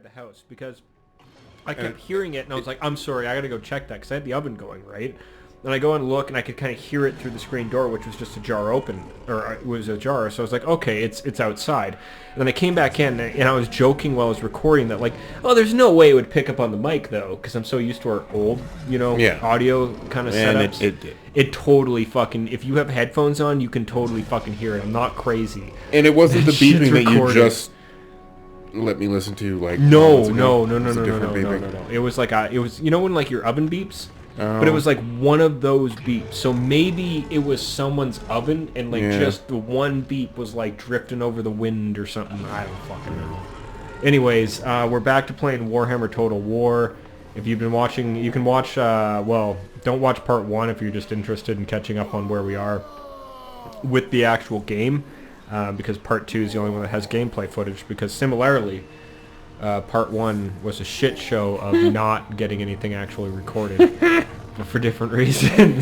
the house because I kept hearing it, and I was like, I'm sorry, I gotta go check that, because I had the oven going, right? And I go and look, and I could kind of hear it through the screen door, which was just a jar open, or it was ajar, so I was like, okay, it's outside. And then I came back in, and I was joking while I was recording that, like, oh, there's no way it would pick up on the mic, though, because I'm so used to our old, audio kind of setups. It did. It totally fucking, if you have headphones on, you can totally fucking hear it. I'm not crazy. And it wasn't the beeping that you just let me listen to, like, no. It was like it was, you know when like your oven beeps? Oh. But it was like one of those beeps. So maybe it was someone's oven, and like just the one beep was like drifting over the wind or something. I don't fucking know. Anyways, we're back to playing Warhammer Total War. If you've been watching, you can watch, don't watch part 1 if you're just interested in catching up on where we are with the actual game. Because part 2 is the only one that has gameplay footage, because similarly, part 1 was a shit show of not getting anything actually recorded, but for different reasons.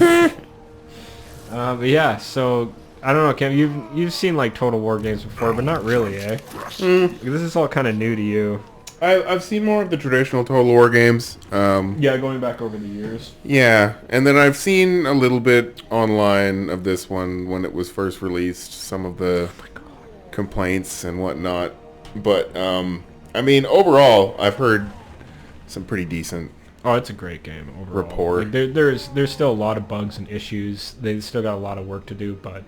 But yeah, so I don't know, Cam, you've seen like Total War games before, but not really, eh? This is all kind of new to you. I've seen more of the traditional Total War games. Yeah, going back over the years. Yeah, and then I've seen a little bit online of this one when it was first released, some of the complaints and whatnot. But, I mean, overall, I've heard some pretty decent it's a great game overall. Report. Like, there's still a lot of bugs and issues. They still got a lot of work to do, but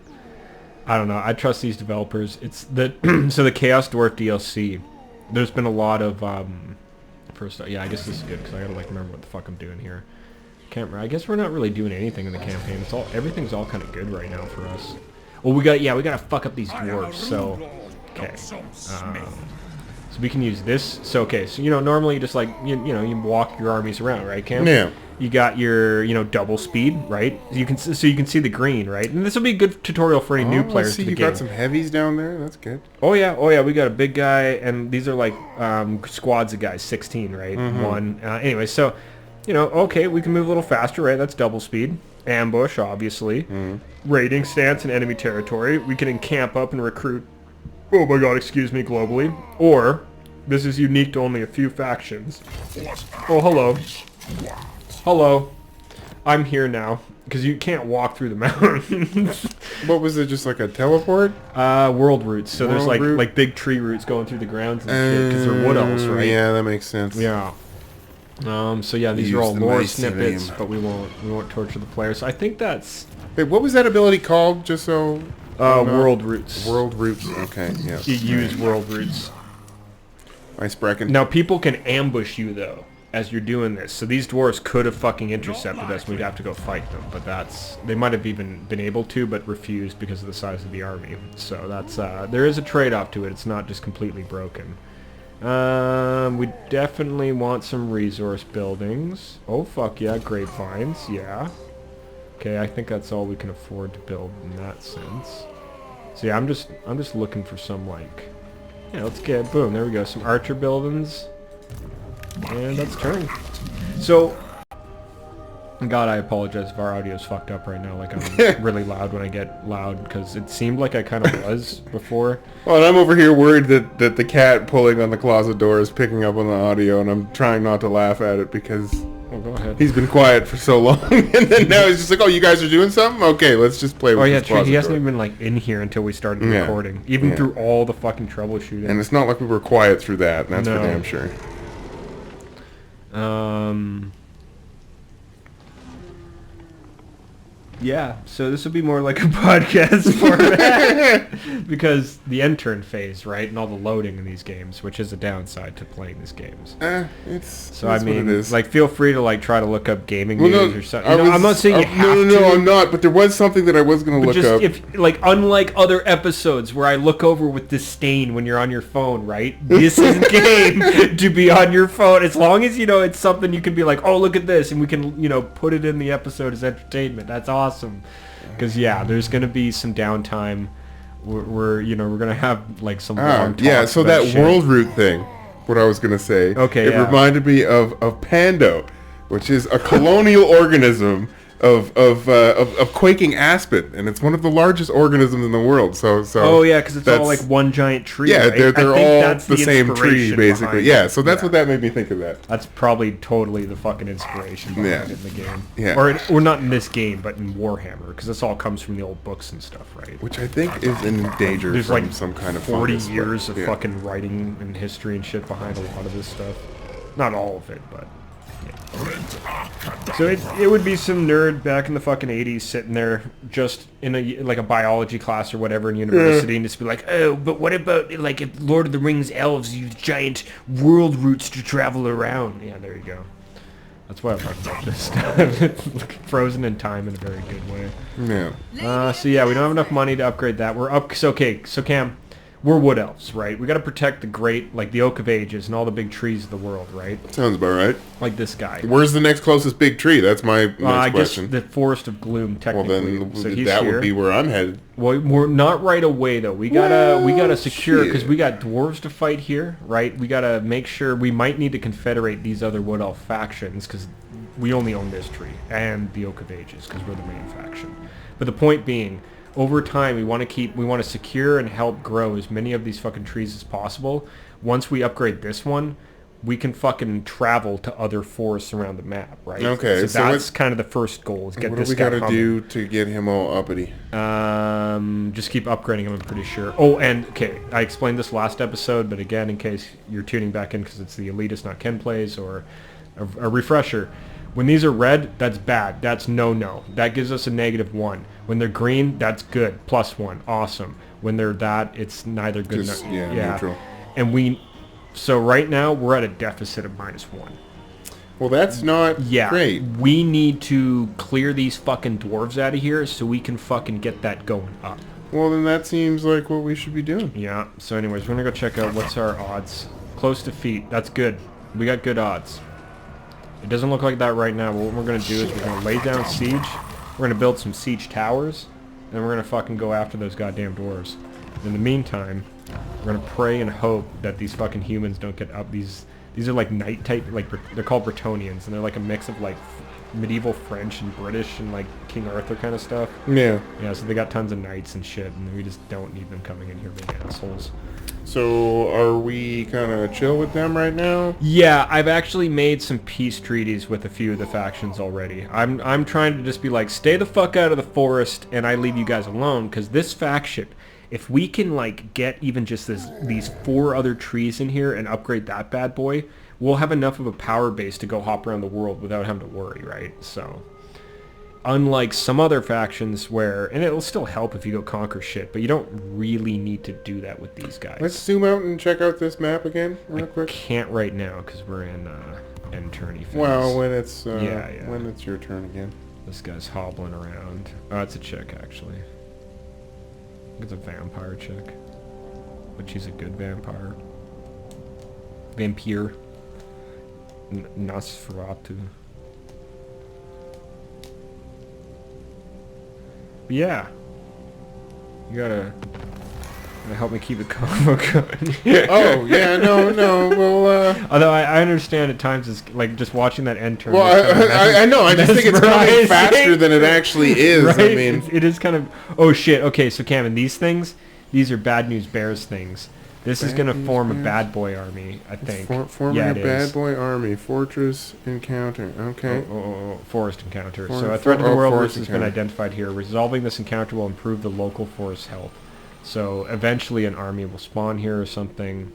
I don't know. I trust these developers. It's the so the Chaos Dwarf DLC. There's been a lot of first. Yeah, I guess this is good because I gotta like remember what the fuck I'm doing here. Can't remember. I guess we're not really doing anything in the campaign. Everything's all kind of good right now for us. Well, we gotta fuck up these dwarves. So okay. So we can use this. So okay. So normally you just like you walk your armies around, right, Cam? Yeah. You got your double speed, right? You can see the green, right? And this will be a good tutorial for any new players to the game. You got some heavies down there. That's good. Oh yeah. We got a big guy, and these are like squads of guys, 16, right? One. Anyway, so okay, we can move a little faster, right? That's double speed. Ambush, obviously. Raiding stance in enemy territory. We can encamp up and recruit. Oh my god, excuse me, globally. Or this is unique to only a few factions. Oh, hello. Hello, I'm here now, because you can't walk through the mountains. What was it, just like a teleport? World roots, so there's like big tree roots going through the ground and shit, because they're wood elves, right? Yeah, that makes sense. Yeah. So yeah, these are all lore snippets, but we won't torture the players. So I think that's... Wait, what was that ability called, just so... World roots. World roots, okay, yeah. You use world roots. Nice bracken. Now, people can ambush you, though, as you're doing this. So these dwarves could have fucking intercepted us, and we'd have to go fight them. But they might have even been able to, but refused because of the size of the army. So that's, there is a trade-off to it. It's not just completely broken. We definitely want some resource buildings. Oh, fuck yeah, grapevines, yeah. Okay, I think that's all we can afford to build in that sense. So yeah, I'm just looking for some, like... Yeah, let's get... Boom, there we go. Some archer buildings. And that's turning. So... God, I apologize if our audio is fucked up right now. Like, I'm really loud when I get loud, because it seemed like I kind of was before. Well, and I'm over here worried that the cat pulling on the closet door is picking up on the audio, and I'm trying not to laugh at it, because... Oh, go ahead. He's been quiet for so long, and then now he's just like, oh, you guys are doing something? Okay, let's just play with this closet door. He hasn't even been, like, in here until we started recording. Even through all the fucking troubleshooting. And it's not like we were quiet through that, that's for damn sure. Yeah, so this would be more like a podcast format because the end turn phase, right, and all the loading in these games, which is a downside to playing these games. So I mean, like, feel free to like try to look up gaming news or something. I'm not saying you have to. No, I'm not. But there was something that I was going to look up. If, like, unlike other episodes where I look over with disdain when you're on your phone, right? This is a game to be on your phone. As long as it's something you can be like, oh, look at this, and we can put it in the episode as entertainment. That's awesome. Because there's gonna be some downtime. We're gonna have like some long talks so about that shit. world route thing, what I was gonna say. Okay, it reminded me of Pando, which is a colonial organism of quaking aspen, and it's one of the largest organisms in the world. So oh yeah, because it's all like one giant tree. Yeah, right? they're all the same tree basically. Yeah, so that's what that made me think of that. That's probably totally the fucking inspiration behind it in the game. Yeah, or not in this game, but in Warhammer, because this all comes from the old books and stuff, right? Which I think is in danger There's from like some kind of 40 fungus, years of fucking writing and history and shit behind a lot of this stuff. Not all of it, but. So it would be some nerd back in the fucking 80s sitting there just in a biology class or whatever in university and just be like, oh, but what about like if Lord of the Rings elves use giant world routes to travel around? Yeah, there you go. That's why I talk about this stuff. Frozen in time in a very good way. Yeah. So yeah, we don't have enough money to upgrade that. We're up. So okay, so Cam, we're wood elves, right? We got to protect the great, like the Oak of Ages and all the big trees of the world, right? Sounds about right. Like this guy. Where's the next closest big tree? That's my next I question. guess the Forest of Gloom, technically. Well, then so he's that here. would be where I'm headed. Well, we're not right away though. We gotta secure because we got dwarves to fight here, right? We gotta make sure we might need to confederate these other wood elf factions because we only own this tree and the Oak of Ages because we're the main faction. But the point being, over time, we want to secure and help grow as many of these fucking trees as possible. Once we upgrade this one, we can fucking travel to other forests around the map, right? Okay, so that's kind of the first goal. Is get this guy. What do we got to do to get him all uppity? Just keep upgrading him. I'm pretty sure. Oh, and okay, I explained this last episode, but again, in case you're tuning back in because it's the Elitists, not Ken Plays, or a refresher. When these are red, that's bad. That's no. That gives us a -1. When they're green, that's good. +1. Awesome. When they're that, it's neither good nor... Yeah, neutral. And so right now, we're at a deficit of -1. Well, that's not great. We need to clear these fucking dwarves out of here so we can fucking get that going up. Well, then that seems like what we should be doing. Yeah. So anyways, we're going to go check out what's our odds. Close defeat. That's good. We got good odds. It doesn't look like that right now, but what we're going to do is we're going to lay down siege, we're going to build some siege towers, and we're going to fucking go after those goddamn dwarves. In the meantime, we're going to pray and hope that these fucking humans don't get up. These are like knight type, like they're called Bretonians, and they're like a mix of like medieval French and British and like King Arthur kind of stuff. Yeah. Yeah, so they got tons of knights and shit, and we just don't need them coming in here being assholes. So, are we kind of chill with them right now? Yeah, I've actually made some peace treaties with a few of the factions already. I'm trying to just be like, stay the fuck out of the forest, and I leave you guys alone, because this faction, if we can like get even just these 4 other trees in here and upgrade that bad boy, we'll have enough of a power base to go hop around the world without having to worry, right? So, unlike some other factions where, and it'll still help if you go conquer shit, but you don't really need to do that with these guys. Let's zoom out and check out this map again real quick. Can't right now because we're in end tourney phase. Well, when it's when it's your turn again. This guy's hobbling around. Oh, it's a chick actually. It's a vampire chick, but she's a good vampire. Vampire. Nosferatu. But yeah, you gotta help me keep the combo going. Oh yeah, no, well. Although I understand at times it's like just watching that end turn. Well, I know. I just think it's coming faster than it actually is. Right? I mean, it is kind of. Oh shit. Okay, so Cameron, these are Bad News Bears things. This is going to form a bad boy army, I think. Forming a bad boy army. Fortress encounter. Okay. Forest encounter. So a threat to the world has been identified here. Resolving this encounter will improve the local forest health. So eventually an army will spawn here or something.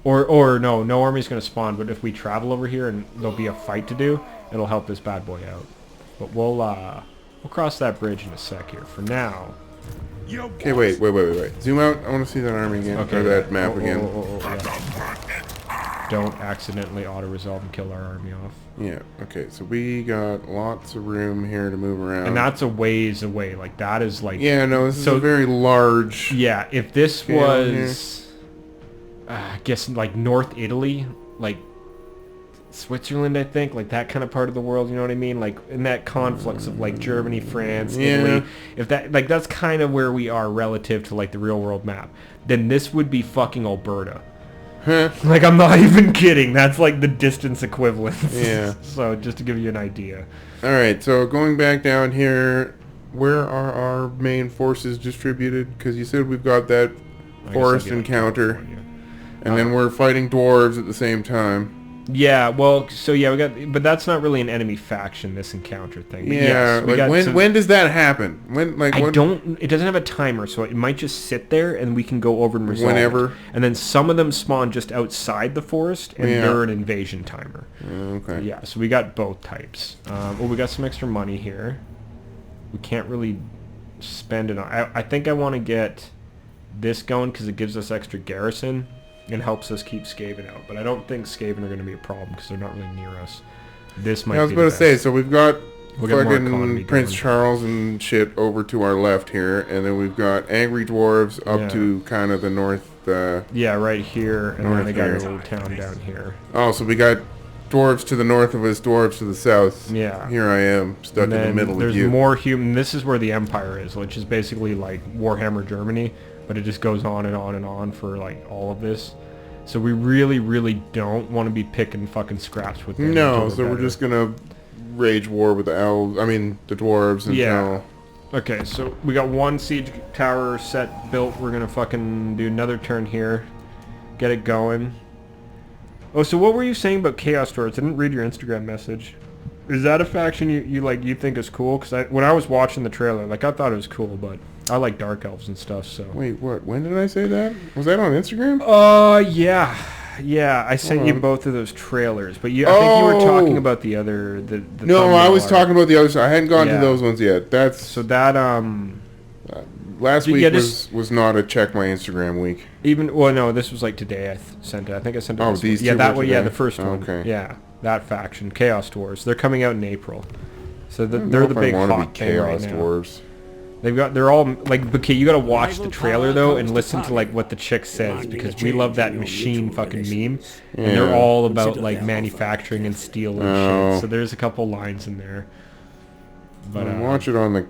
Or no army's going to spawn, but if we travel over here and there'll be a fight to do, it'll help this bad boy out. But we'll cross that bridge in a sec here. For now... Okay, wait. Zoom out. I want to see that army again. Okay, or that map again. Yeah. Don't accidentally auto-resolve and kill our army off. Yeah, okay, so we got lots of room here to move around. And that's a ways away. Like, that is like... Yeah, no, this is a very large... Yeah, if this was... I guess, like, North Italy, like... Switzerland, I think, like that kind of part of the world, you know what I mean? Like in that conflicts of like Germany, France, Italy. If that, like, that's kind of where we are relative to like the real world map. Then this would be fucking Alberta. Like, I'm not even kidding. That's like the distance equivalent. Yeah. So just to give you an idea. All right. So going back down here, where are our main forces distributed? Because you said we've got that forest encounter, and then we're fighting dwarves at the same time. Yeah, well, so yeah, we got, but that's not really an enemy faction, this encounter thing. But yeah, yes, like when does that happen? It doesn't have a timer, so it might just sit there, and we can go over and resolve whenever. it. And then some of them spawn just outside the forest, and they're an invasion timer. Okay. Yeah, so we got both types. Well, we got some extra money here. We can't really spend it on. I think I want to get this going because it gives us extra garrison. And helps us keep Skaven out. But I don't think Skaven are going to be a problem because they're not really near us. This might be I was about to say, so we've got fucking Prince going. Charles and shit over to our left here. And then we've got Angry Dwarves up to kind of the north. Yeah, right here. And then they got a little town down here. Oh, so we got dwarves to the north of us, dwarves to the south. Yeah. Here I am, stuck in the middle of you. There's more human. This is where the Empire is, which is basically like Warhammer Germany. But it just goes on and on and on for like all of this. So we really, really don't want to be picking fucking scraps with them. No, so we're just gonna rage war with the elves. I mean the dwarves. Yeah. Okay, so we got one siege tower set built. We're gonna fucking do another turn here, get it going. Oh, so what were you saying about Chaos Dwarves? I didn't read your Instagram message. Is that a faction you think is cool? Because when I was watching the trailer, like I thought it was cool, but I like dark elves and stuff. So wait, what? When did I say that? Was that on Instagram? Yeah. I sent you both of those trailers, but I think you were talking about the other. No, I was talking about the other side. I hadn't gotten to those ones yet. That's so that last week was not a check my Instagram week. No, this was like today. I sent it. I think I sent it. Oh, these two. Yeah, that one. Yeah, the first one. Okay. Yeah. That faction, Chaos Dwarves. They're coming out in April, so they're the big hot thing right now. Dwarves. They're all like, okay, you gotta watch the trailer though and listen to like what the chick says because we love that machine fucking meme, and they're all about like manufacturing and steel and shit. So there's a couple lines in there. But watch it on the.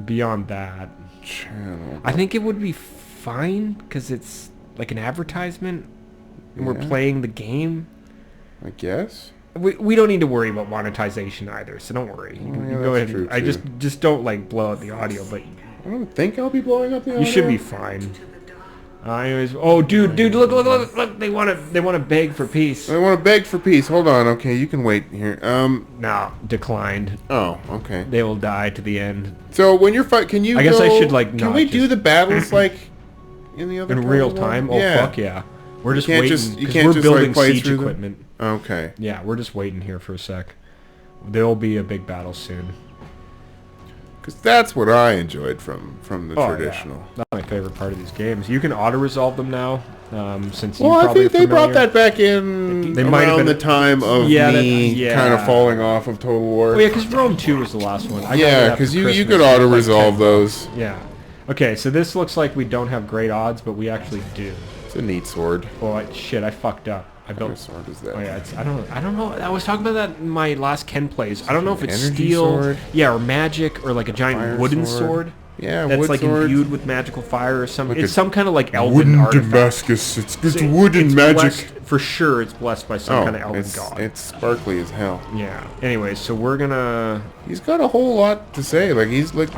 Beyond that, channel. I think it would be fine because it's like an advertisement, and we're playing the game. I guess. We don't need to worry about monetization either, so don't worry. You can go ahead. I just don't like blow out the audio, but I don't think I'll be blowing up the audio. You should be fine. Anyways, oh dude, look! They want to beg for peace. They want to beg for peace. Hold on, okay, you can wait here. No, declined. Oh, okay. They will die to the end. So when you're can you? I guess I should like. Can we do the battles like in the other? In real time? Oh fuck yeah! We're just waiting because we're building siege equipment. Okay. Yeah, we're just waiting here for a sec. There'll be a big battle soon. Because that's what I enjoyed from the traditional. Yeah. That's my favorite part of these games. You can auto-resolve them now, since you probably I think they brought that back in around the time of me kind of falling off of Total War. Oh yeah, because Rome 2 was the last one. Because you could auto-resolve those. Yeah. Okay, so this looks like we don't have great odds, but we actually do. It's a neat sword. Oh shit! I fucked up. I built. What sword is that? Oh yeah, I don't know. I was talking about that in my last Ken plays. I don't know if it's energy steel, sword? or magic, or like a giant Fire wooden sword. Yeah, that's wood like sword. Imbued with magical fire or something. Like it's some kind of like elven wooden artifact. Damascus. It's wooden magic. Blessed, for sure, it's blessed by some kind of elven god. It's sparkly as hell. Yeah. Anyway, so we're gonna. He's got a whole lot to say. He's got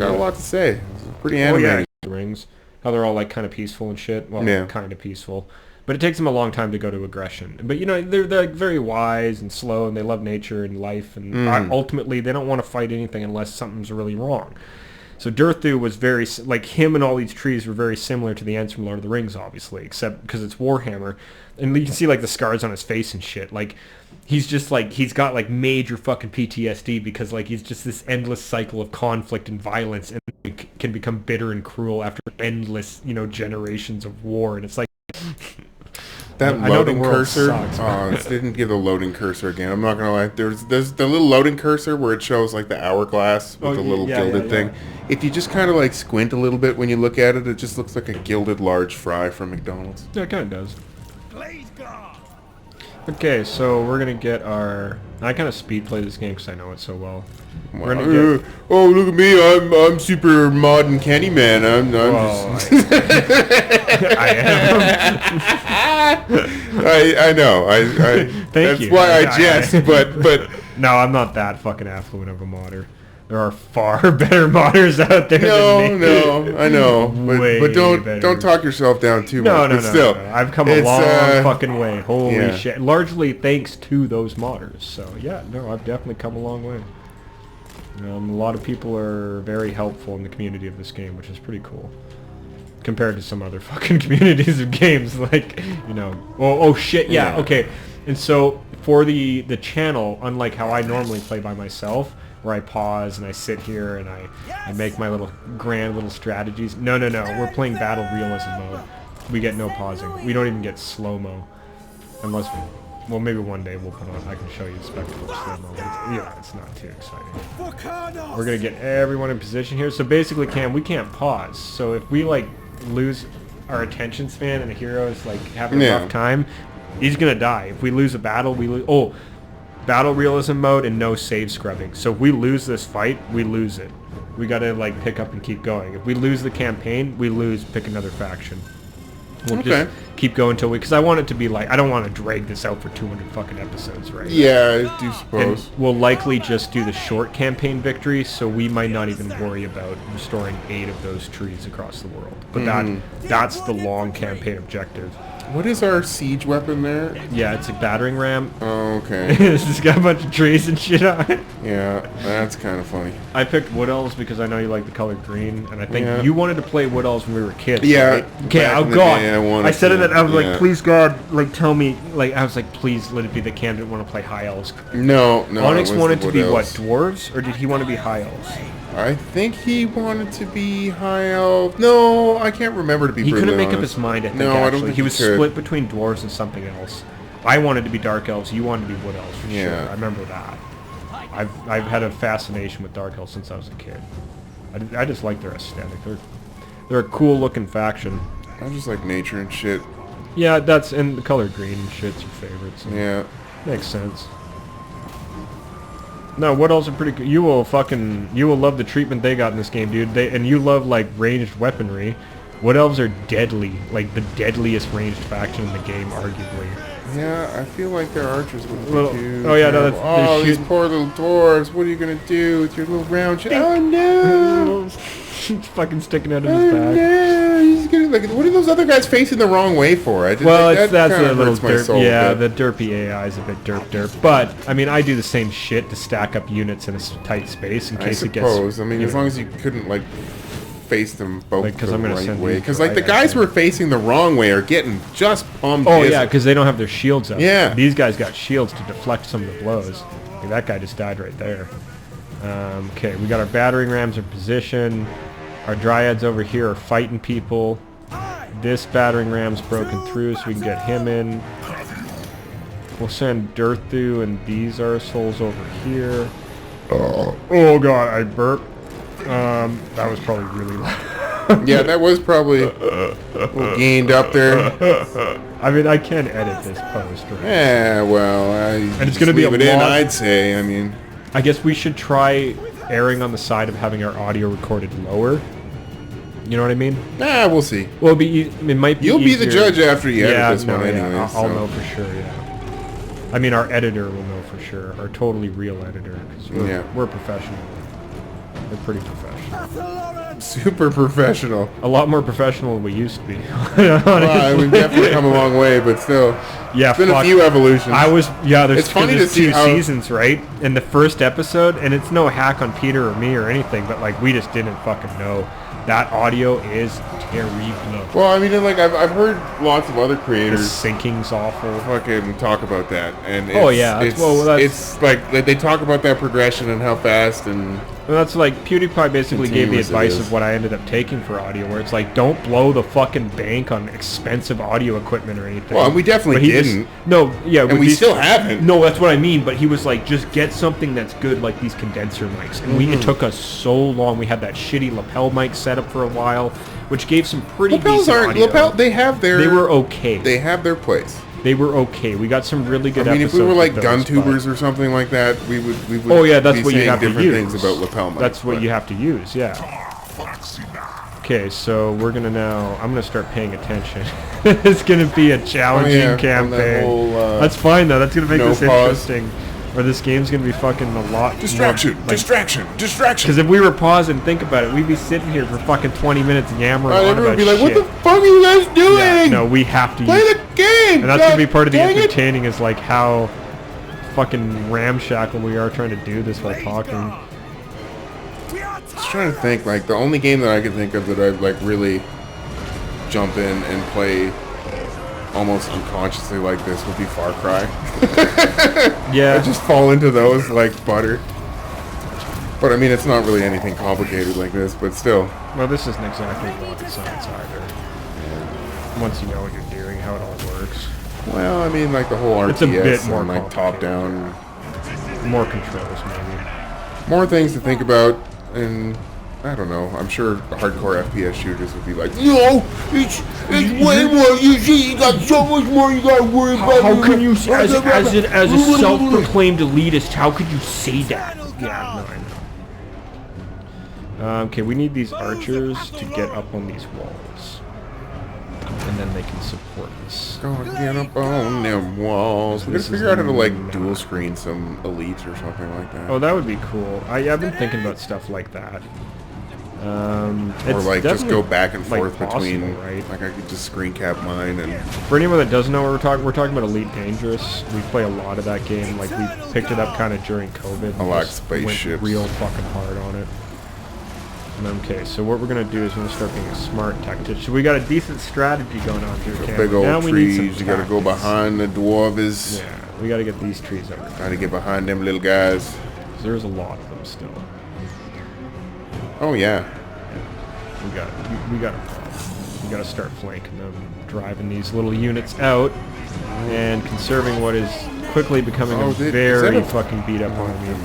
a lot to say. It's pretty animated. Oh, yeah. The rings, how they're all like kind of peaceful and shit. Well, kind of peaceful. But it takes them a long time to go to aggression. But they're like very wise and slow, and they love nature and life, and ultimately they don't want to fight anything unless something's really wrong. So Durthu was very like him, and all these trees were very similar to the Ents from Lord of the Rings, obviously, except because it's Warhammer, and you can see like the scars on his face and shit. Like he's just like he's got like major fucking PTSD because like he's just this endless cycle of conflict and violence, and it can become bitter and cruel after endless generations of war, and it's like. That loading cursor. Sucks, it didn't give the loading cursor again. I'm not gonna lie. There's the little loading cursor where it shows like the hourglass with the little gilded thing. If you just kind of like squint a little bit when you look at it, it just looks like a gilded large fry from McDonald's. Yeah, it kind of does. Okay, so we're gonna get our. I kind of speed play this game because I know it so well. We're gonna get... Oh, look at me! I'm super modern Kenny man. I'm just... I am. I know. Thank that's you. why I jest, but no, I'm not that fucking affluent of a modder. There are far better modders out there than me. No, I know. But don't talk yourself down too much. No, still, I've come a long fucking way. Holy shit. Largely thanks to those modders. So, yeah, no, I've definitely come a long way. A lot of people are very helpful in the community of this game, which is pretty cool. Compared to some other fucking communities of games, like, you know... Oh shit, yeah, okay. And so, for the channel, unlike how I normally play by myself, where I pause and I sit here and I make my grand little strategies. No, we're playing battle realism mode. We get no pausing. We don't even get slow-mo. Unless, well, maybe one day we'll put on, I can show you the spectacle of slow-mo, but it's not too exciting. We're gonna get everyone in position here. So basically, we can't pause. So if we, like, lose our attention span and the hero is, like, having a rough time, he's gonna die. If we lose a battle, we lose... Oh! Battle realism mode and no save scrubbing. So if we lose this fight, we lose it. We gotta like pick up and keep going. If we lose the campaign, we lose, pick another faction. We'll just keep going until because I want it to be like, I don't want to drag this out for 200 fucking episodes, right? Yeah, I do suppose. And we'll likely just do the short campaign victory, so we might not even worry about restoring 8 of those trees across the world. But that's the long campaign objective. What is our siege weapon there? Yeah, it's a battering ram. Oh, okay. It's got a bunch of trees and shit on it. Yeah, that's kind of funny. I picked Wood Elves because I know you like the color green, and I think you wanted to play Wood Elves when we were kids. Yeah. Right? Okay, oh god. I said it, I was like, please God, like tell me, like, I was like, please let it be the candidate want to play High Elves. No. Onyx wanted to be what, Dwarves? Or did he want to be High Elves? I think he wanted to be High Elf. No, I can't remember to be He couldn't make honest. up his mind, I think, no, actually. I don't think he was could. split between Dwarves and something else. I wanted to be Dark Elves, you wanted to be Wood Elves, for sure. I remember that. I've had a fascination with Dark Elves since I was a kid. I just like their aesthetic. They're a cool-looking faction. I just like nature and shit. Yeah, and the color green and shit's your favorite. So yeah. Makes sense. No, Wood Elves are pretty good. You will love the treatment they got in this game, dude. And you love, like, ranged weaponry. Wood Elves are deadly. Like, the deadliest ranged faction in the game, arguably. Yeah, I feel like their archers would be too. Oh, yeah, no, these poor little dwarves. What are you going to do with your little round shit? Oh, no! It's fucking sticking out of his back. No, he's gonna, like, what are those other guys facing the wrong way for? That's a little derp. Yeah, the derpy AI is a bit derp. But I mean, I do the same shit to stack up units in a tight space in case it gets. I mean, as long as you couldn't like face them both like, the right way. Because like the guys who are facing the wrong way are getting just pumped. Oh yeah, because they don't have their shields up. Yeah, these guys got shields to deflect some of the blows. Like, that guy just died right there. Okay, we got our battering rams in position. Our dryads over here are fighting people. This battering ram's broken through, so we can get him in. We'll send Dirthu and these arseholes over here. Oh god, I burped. That was probably really loud. Yeah, that was probably gained up there. I mean, I can edit this post, right? Yeah, well, and it's gonna be leave it in, I'd say. I mean, I guess we should try erring on the side of having our audio recorded lower. You know what I mean? Nah, we'll see. Well, it might be. You'll easier. be the judge after you edit this one, anyway. I'll know for sure. Yeah. I mean, our editor will know for sure. Our totally real editor, because we're professional. We're pretty professional. Super professional. A lot more professional than we used to be. Well, we've definitely come a long way, but still. Yeah, it's been a few evolutions. There's funny to see two seasons, right? In the first episode, and it's no hack on Peter or me or anything, but like we just didn't fucking know. That audio is terrible. Well, I mean, like I've heard lots of other creators. The syncing's awful. Fucking talk about that, and it's like they talk about that progression and how fast and. And that's like PewDiePie basically gave the advice of what I ended up taking for audio, where it's like, don't blow the fucking bank on expensive audio equipment or anything. Well, and we definitely didn't. And we still haven't. No, that's what I mean. But he was like, just get something that's good, like these condenser mics. And it took us so long. We had that shitty lapel mic set up for a while, which gave some pretty decent audio. They were okay. They have their place. They were okay. We got some really good episodes. If we were like gun tubers or something like that, we would that's be what you have different to use. things about lapel mics. That's what you have to use, yeah. Okay, Okay, so we're gonna now. I'm gonna start paying attention. It's gonna be a challenging campaign. Whole, that's fine though. That's gonna make this pause. interesting. Or this game's gonna be fucking a lot. Distraction, more, distraction. Because if we were pausing and think about it, we'd be sitting here for fucking 20 minutes yammering on about would be like, shit. what the fuck are you guys doing? Yeah, no, we have to play the game. And that's gonna be part of the entertaining is like how fucking ramshackle we are trying to do this while talking. I was trying to think, like, the only game that I could think of that I'd, like, really jump in and play almost unconsciously like this would be Far Cry. Yeah. I just fall into those like butter. But, I mean, it's not really anything complicated like this, but still. Well, this isn't exactly rocket science either. Yeah. Once you know what you're doing, how it all works. Well, I mean, like, the whole RTS it's a bit more and, like, top-down. More controls, maybe. More things to think about, and I don't know. I'm sure hardcore FPS shooters would be like, no, it's way more easy. You got so much more you got to worry about. How can you, as a self-proclaimed elitist, how could you say that? Yeah, no, I know. Okay, we need these archers to get up on these walls, and then they can support us. Gonna get up on them walls. We gotta figure out how to like dual screen some elites or something like that. Oh, that would be cool. I've been thinking about stuff like that. Or like just go back and forth like between, right? Like I could just screen cap mine and. For anyone that doesn't know what we're talking about Elite Dangerous. We play a lot of that game. Like we picked it up kind of during COVID. I like spaceships. Went real fucking hard on it. Okay, so what we're gonna do is we're gonna start being a smart tactician. So we got a decent strategy going on here, Cam. Big old now trees. We need you gotta go behind the dwarves. Yeah, we gotta get these trees over there. Gotta get behind them little guys. There's a lot of them still. Oh yeah. We gotta start flanking them, driving these little units out, and conserving what is quickly becoming a very fucking beat up army.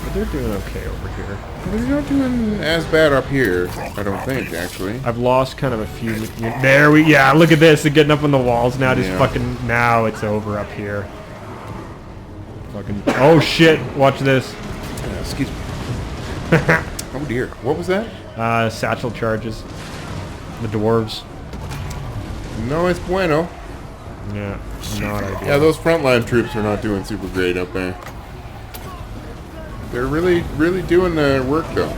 But they're doing okay over here. They're not doing as bad up here, I don't think, actually. I've lost kind of a few. Yeah, look at this. They're getting up on the walls now. Just fucking now it's over up here. Fucking. Oh shit! Watch this. Excuse me. Oh dear. What was that? Satchel charges. The dwarves. No es bueno. Yeah, not ideal. Yeah, those frontline troops are not doing super great up there. They're really doing their work though.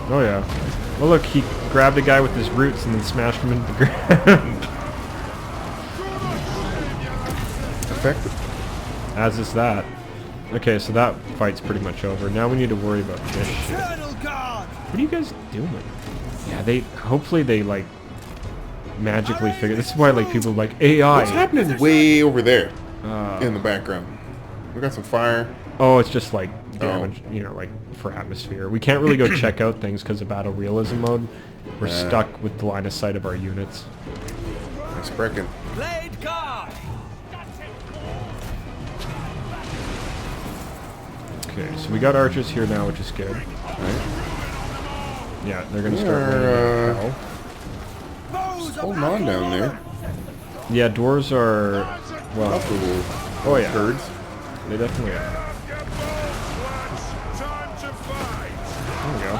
Oh yeah. Well look, he grabbed a guy with his roots and then smashed him into the ground. Effective. As is that. Okay, so that fight's pretty much over. Now we need to worry about this shit. What are you guys doing? Yeah, hopefully they like magically figure. This is why like people like AI. What's happening way over there in the background? We got some fire. Oh, it's just like damage, you know, like for atmosphere. We can't really go check out things because of battle realism mode. We're stuck with the line of sight of our units. Nice breaking. Okay, so we got archers here now, which is good. Right. Yeah, they're gonna start just holding on down there. Yeah, dwarves are well. Oh yeah, birds. They definitely are. There we go.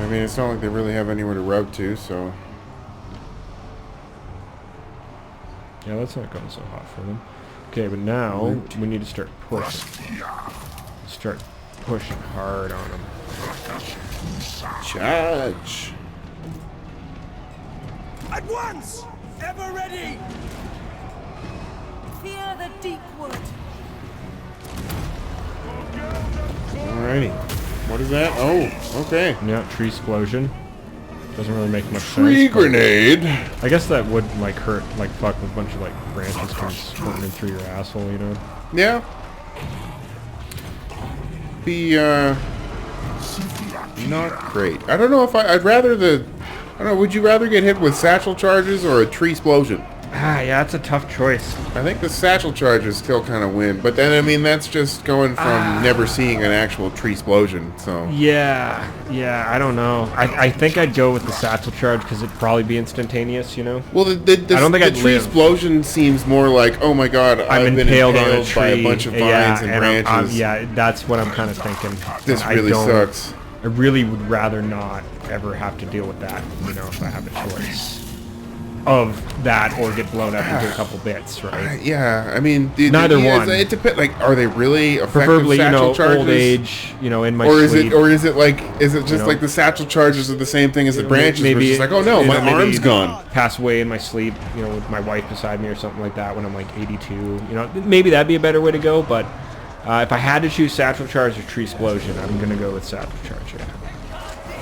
I mean, it's not like they really have anywhere to rub to, so. Yeah, that's not going so hot for them. Okay, but now we need to start pushing. Start pushing hard on them. Charge! At once! Ever ready! Fear the deep wood. Alrighty. What is that? Oh, okay. Yeah, Tree-plosion. Doesn't really make much sense. Tree grenade! I guess that would like hurt, like fuck with a bunch of like branches come squirting in through your asshole, you know? Yeah. Be, not great. I don't know if I'd rather I don't know, would you rather get hit with satchel charges or a Tree-plosion? Ah, yeah, that's a tough choice. I think the satchel charges still kind of win, but then, I mean, that's just going from never seeing an actual Tree-plosion, so... Yeah, I don't know. I think I'd go with the satchel charge because it'd probably be instantaneous, you know? Well, the Tree-plosion seems more like, oh my god, I've been impaled on a tree by a bunch of vines and branches. yeah, that's what I'm kind of thinking. This really sucks. I really would rather not ever have to deal with that, you know, if I have a choice of that or get blown up into a couple bits, right? Yeah, I mean, neither one. It depends. Like, are they really effective Preferably, you satchel know, charges? old age, you know, in my or is sleep. is it just You know, like the satchel charges are the same thing as the You know, branches? Where it's just like, oh no, you my know, maybe arm's gone. Pass away in my sleep, you know, with my wife beside me or something like that when I'm like 82. You know, maybe that'd be a better way to go. But if I had to choose satchel charge or Tree-plosion, I'm gonna go with satchel charge. Yeah.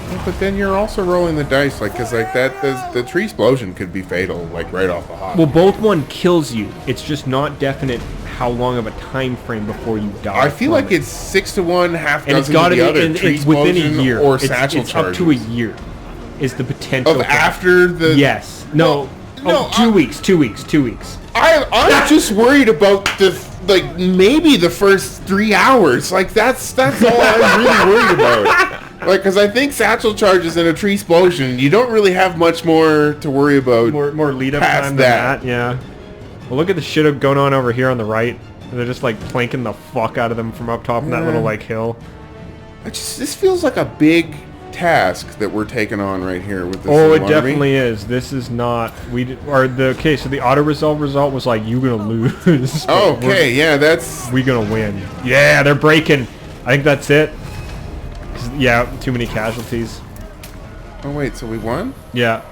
Yeah, but then you're also rolling the dice, like, because like the Tree-plosion could be fatal, like right off the hop. Well, both one kills you. It's just not definite how long of a time frame before you die. I feel like it's 6 to 1, half and it's dozen got to to the other. and it's within a year. Or it's satchel it's charges. up to a year is the potential. Of after the... Yes. No. No, Oh, 2 weeks. 2 weeks. 2 weeks. I'm just worried about like maybe the first 3 hours. Like that's all I'm really worried about. Like, because I think satchel charges in a Tree-plosion, you don't really have much more to worry about. More lead up past time than that. Yeah. Well, look at the shit going on over here on the right. They're just like planking the fuck out of them from up top in that little like hill. This feels like a big task that we're taking on right here with this. Oh, it definitely is. This is not. Okay, so the auto resolve result was like you gonna lose. Oh, okay, yeah, that's. We gonna win. Yeah, they're breaking. I think that's it. Yeah, too many casualties. Oh wait, so we won? Yeah.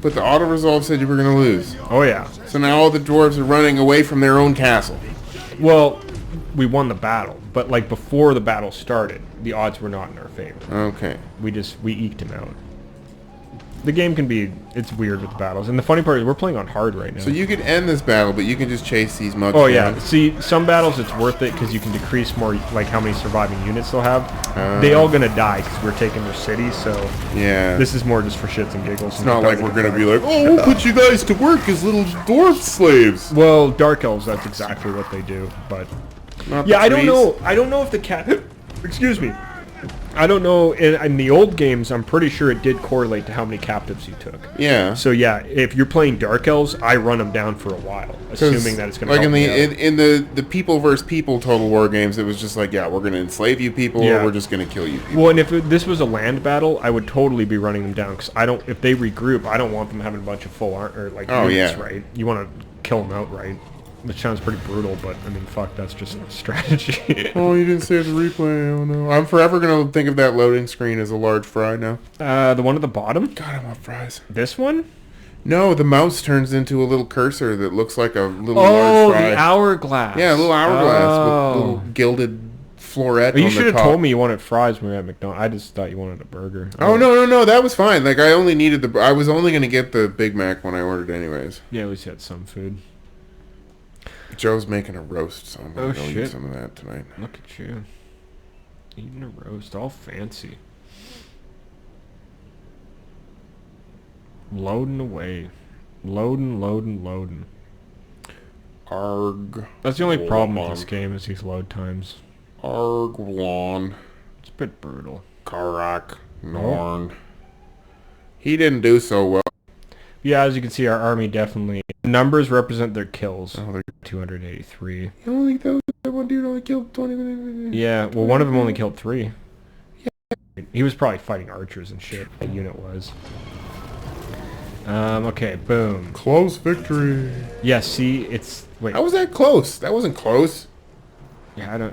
But the auto resolve said you were gonna lose. Oh yeah. So now all the dwarves are running away from their own castle. Well, we won the battle, but like before the battle started, the odds were not in our favor. Okay. We eked him out. The game can be, it's weird with the battles. And the funny part is we're playing on hard right now. So you could end this battle, but you can just chase these mugs Oh down. yeah. See, some battles it's worth it because you can decrease more, like how many surviving units they'll have. They all gonna die because we're taking their city, so yeah. this is more just for shits and giggles. It's not like we're gonna be like, oh, we'll put you guys to work as little dwarf slaves. Well, Dark Elves, that's exactly what they do, but... Not Yeah, the I don't trees. know. I don't know if the cat... Excuse me. I don't know. In the old games, I'm pretty sure it did correlate to how many captives you took. Yeah. So yeah, if you're playing Dark Elves, I run them down for a while, assuming that it's going to like help me out. in the people versus people Total War games, it was just like, yeah, we're going to enslave you people, Yeah. or we're just going to kill you people. Well, and if this was a land battle, I would totally be running them down because I don't. If they regroup, I don't want them having a bunch of full or like Oh, units, yeah. right? You want to kill them outright. Which sounds pretty brutal, but I mean, fuck, that's just strategy. Oh, you didn't save the replay. Oh no, I'm forever going to think of that loading screen as a large fry now. The one at the bottom. God, I want fries. This one. No, the mouse turns into a little cursor that looks like a little Oh, large fry. the hourglass. Yeah, a little hourglass Oh. with little gilded floret Oh, you on should the have top. told me you wanted fries when we were at McDonald's. I just thought you wanted a burger. Oh, no, that was fine. Like, I only needed I was only going to get the Big Mac when I ordered anyways. Yeah, at least you had some food. Joe's making a roast, so I'm going to go shit. eat some of that tonight. Look at you. Eating a roast, all fancy. Loading away. Loading. Arg. That's the only problem with this game is these load times. Argwan. It's a bit brutal. Karak. Norn. He didn't do so well. Yeah, as you can see, our army definitely... Numbers represent their kills. Oh, they're 283. that one dude only killed 20. Yeah, well, one of them only killed 3. Yeah. He was probably fighting archers and shit. The unit was. Okay, boom. Close victory. Yeah, see, it's... Wait. How was that close? That wasn't close. Yeah,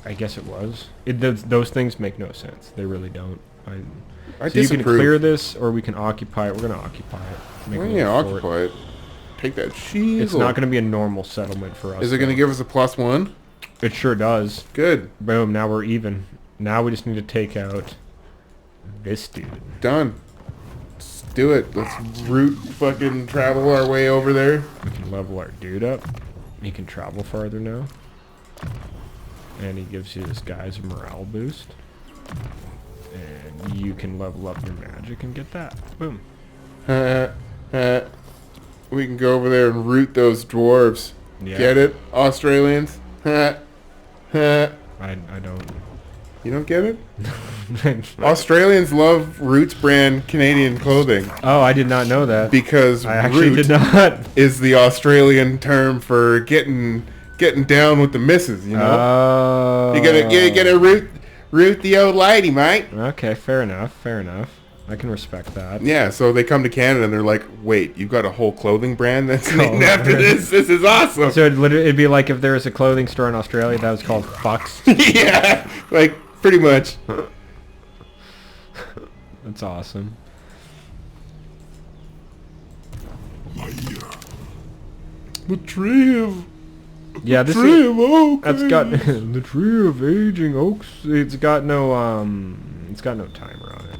I guess it was. Those things make no sense. They really don't. I So you can disapprove. clear this, or we can occupy it. We're going to occupy it. Make a Well, little yeah, fort. occupy it. Take that cheese. It's not going to be a normal settlement for us. Is it going to give us a +1? It sure does. Good. Boom, now we're even. Now we just need to take out this dude. Done. Let's do it. Let's route fucking travel our way over there. We can level our dude up. He can travel farther now. And he gives you this guy's morale boost. And you can level up your magic and get that. Boom. We can go over there and root those dwarves. Yeah. Get it, Australians? I don't. You don't get it? Australians love Roots brand Canadian clothing Oh, I did not know that. because I actually root did not. is the Australian term for getting down with the missus. You know, Oh. you get a root the old lady, mate. Okay, fair enough. Fair enough. I can respect that. Yeah, so they come to Canada and they're like, wait, you've got a whole clothing brand that's named after this? This is awesome. So it'd be like if there was a clothing store in Australia that was called Fucks. Yeah, like, pretty much. That's awesome. The tree of... Yeah, this tree of oak. that's got the tree of aging oaks. It's got no timer on it.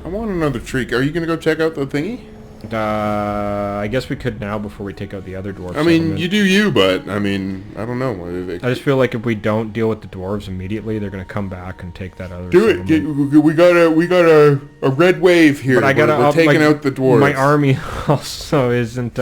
I want another tree. Are you gonna go check out the thingy? I guess we could now before we take out the other dwarves. I mean, you do you, but I mean, I don't know. I just feel like if we don't deal with the dwarves immediately, they're gonna come back and take that other. Do it. We got a red wave here. But I gotta we're taking out the dwarves. My army also isn't.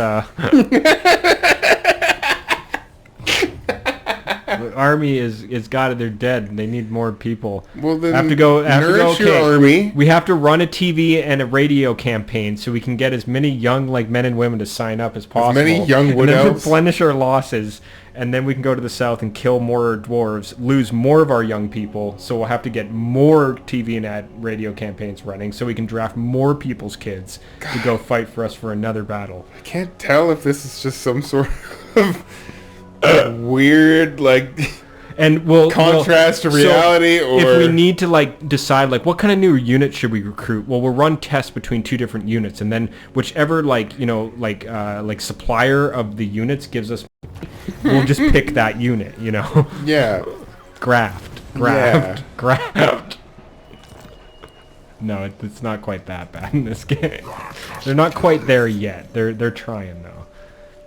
The army is got it. They're dead. They need more people. Well, then have to go. Nourish your army. We have to run a TV and a radio campaign so we can get as many young men and women to sign up as possible. As many young wood and then elves. replenish our losses, and then we can go to the south and kill more dwarves, lose more of our young people. So we'll have to get more TV and radio campaigns running so we can draft more people's kids to go fight for us for another battle. I can't tell if this is just some sort of weird, like, and contrast to reality, or if we need to like decide like what kind of new unit should we recruit, well, we'll run tests between two different units, and then whichever like supplier of the units gives us, we'll just pick that unit, yeah, graft. No, it's not quite that bad in this game. They're not quite there yet. They're trying though.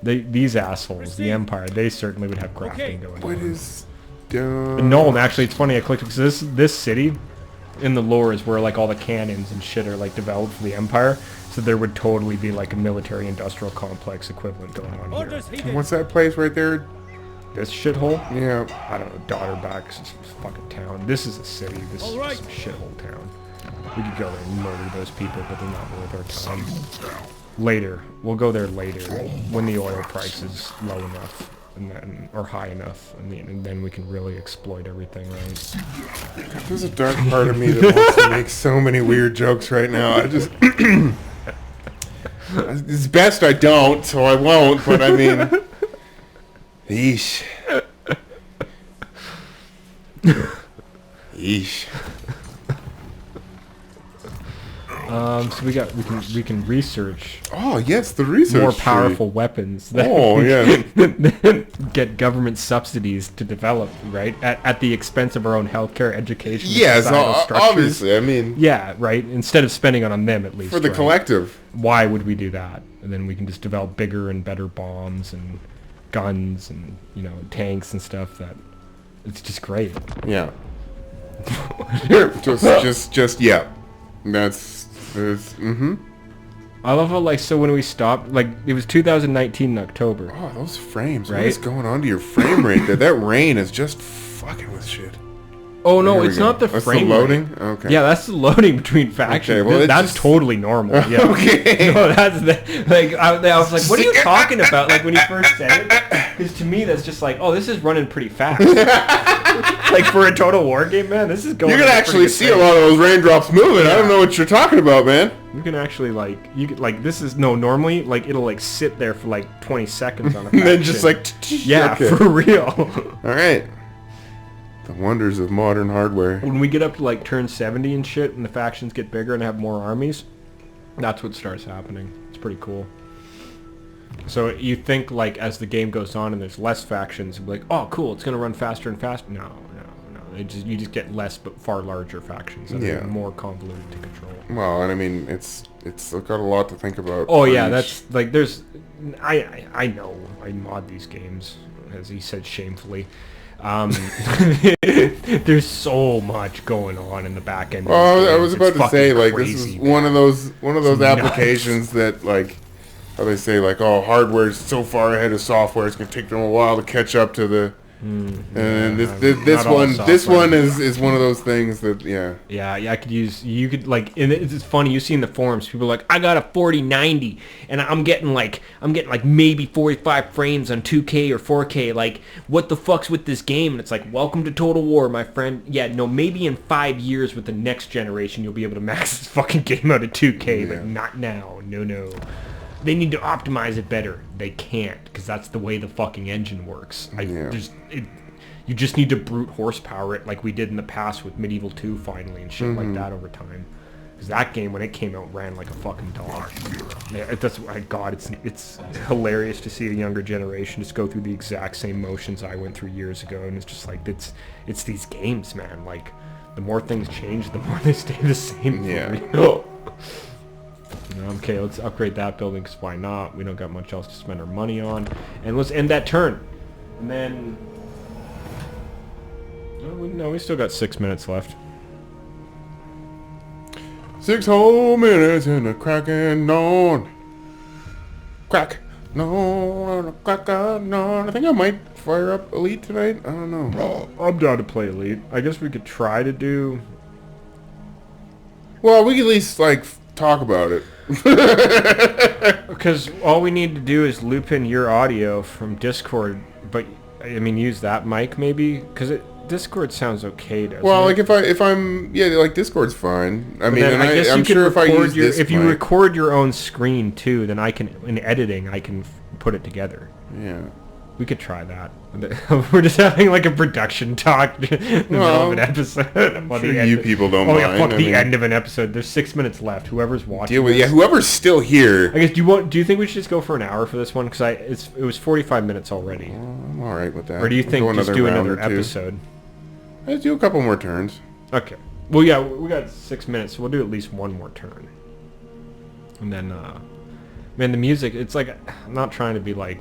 These assholes, the Empire, they certainly would have grafting going on. What is done? Nuln, actually, it's funny, I clicked because this city in the lore is where like all the cannons and shit are like developed for the Empire, so there would totally be like a military industrial complex equivalent going on here. What's that place right there? This shithole? Yeah. I don't know, Dotterback's fucking town. This is a city, this is some shithole town. We could go there and murder those people, but they're not worth our time. Later. We'll go there later when the oil price is low enough or high enough, and then we can really exploit everything, right? There's a dark part of me that wants to make so many weird jokes right now. I just... It's best I don't, so I won't, but I mean... Yeesh. Yeesh. So we can research. Oh yes, the research. More powerful weapons. Oh yeah. Get government subsidies to develop, right? At the expense of our own healthcare, education. Yes, obviously. I mean. Yeah, right. Instead of spending on them, at least. For the collective. Why would we do that? And then we can just develop bigger and better bombs and guns and tanks and stuff. That it's just great. Yeah. just yeah. That's I love how when we stopped, it was 2019 in October. Oh, those frames! Right? What is going on to your frame rate? That rain is just fucking with shit. Oh no, it's not the frame the loading. rate. Okay. Yeah, that's the loading between factions. Okay, well, that's totally normal. Yeah. Okay. No, that's I was like, what are you talking about? Like when you first said it, because to me that's just like, oh, this is running pretty fast. Like for a total war game, man, this is going. You can actually see a lot of those raindrops moving. Yeah. I don't know what you're talking about, man. You can actually this is normally it'll sit there for 20 seconds on a faction. And then just yeah, okay. For real. All right. The wonders of modern hardware. When we get up to turn 70 and shit, and the factions get bigger and have more armies, that's what starts happening. It's pretty cool. So you think as the game goes on and there's less factions, you'll be like, oh cool, it's gonna run faster and faster. No. You just get less but far larger factions that are more convoluted to control. Well, and I mean it's got a lot to think about. Oh yeah, that's there's I know I mod these games, as he said shamefully. There's so much going on in the back end. Oh, I was about to say this is one of those applications that how they say hardware is so far ahead of software it's gonna take them a while to catch up to the And this one is one of those things that Yeah, I could use. You could like, and it's funny. You see in the forums, people are like, I got a 4090, and I'm getting like maybe 45 frames on 2K or 4K. Like, what the fuck's with this game? And it's like, welcome to Total War, my friend. Yeah, no, maybe in 5 years with the next generation, you'll be able to max this fucking game out of 2K, but not now. No. They need to optimize it better. They can't, because that's the way the fucking engine works. You just need to brute horsepower it like we did in the past with Medieval 2 finally and shit like that over time. Because that game, when it came out, ran like a fucking dog. That's, God, it's hilarious to see a younger generation just go through the exact same motions I went through years ago. And it's just like, it's these games, man. Like, the more things change, the more they stay the same. Okay, let's upgrade that building, because why not? We don't got much else to spend our money on. And let's end that turn. And then... No, we still got 6 minutes left. 6 whole minutes in the cracking dawn. Crack. No, crack no. I think I might fire up Elite tonight. I don't know. I'm down to play Elite. I guess we could try to do... Well, we could at least, like, talk about it. Because all we need to do is loop in your audio from Discord, but, I mean, use that mic maybe? Because Discord sounds okay, doesn't well, it? like if I'm like Discord's fine. I mean, and I guess I'm sure if I use this if you mic, record your own screen too, then I can, in editing, I can put it together. Yeah. We could try that. We're just having like a production talk in the middle of an episode. I'm sure you people don't mind. Yeah, fuck the end of an episode. There's 6 minutes left. Whoever's watching. Deal with whoever's still here. I guess. Do you think we should just go for an hour for this one? Because it was 45 minutes already. I'm all right with that. Or do you think just do another episode? Let's do a couple more turns. Okay. Well, yeah, we got 6 minutes, so we'll do at least one more turn. And then, man, the music. It's like, I'm not trying to be like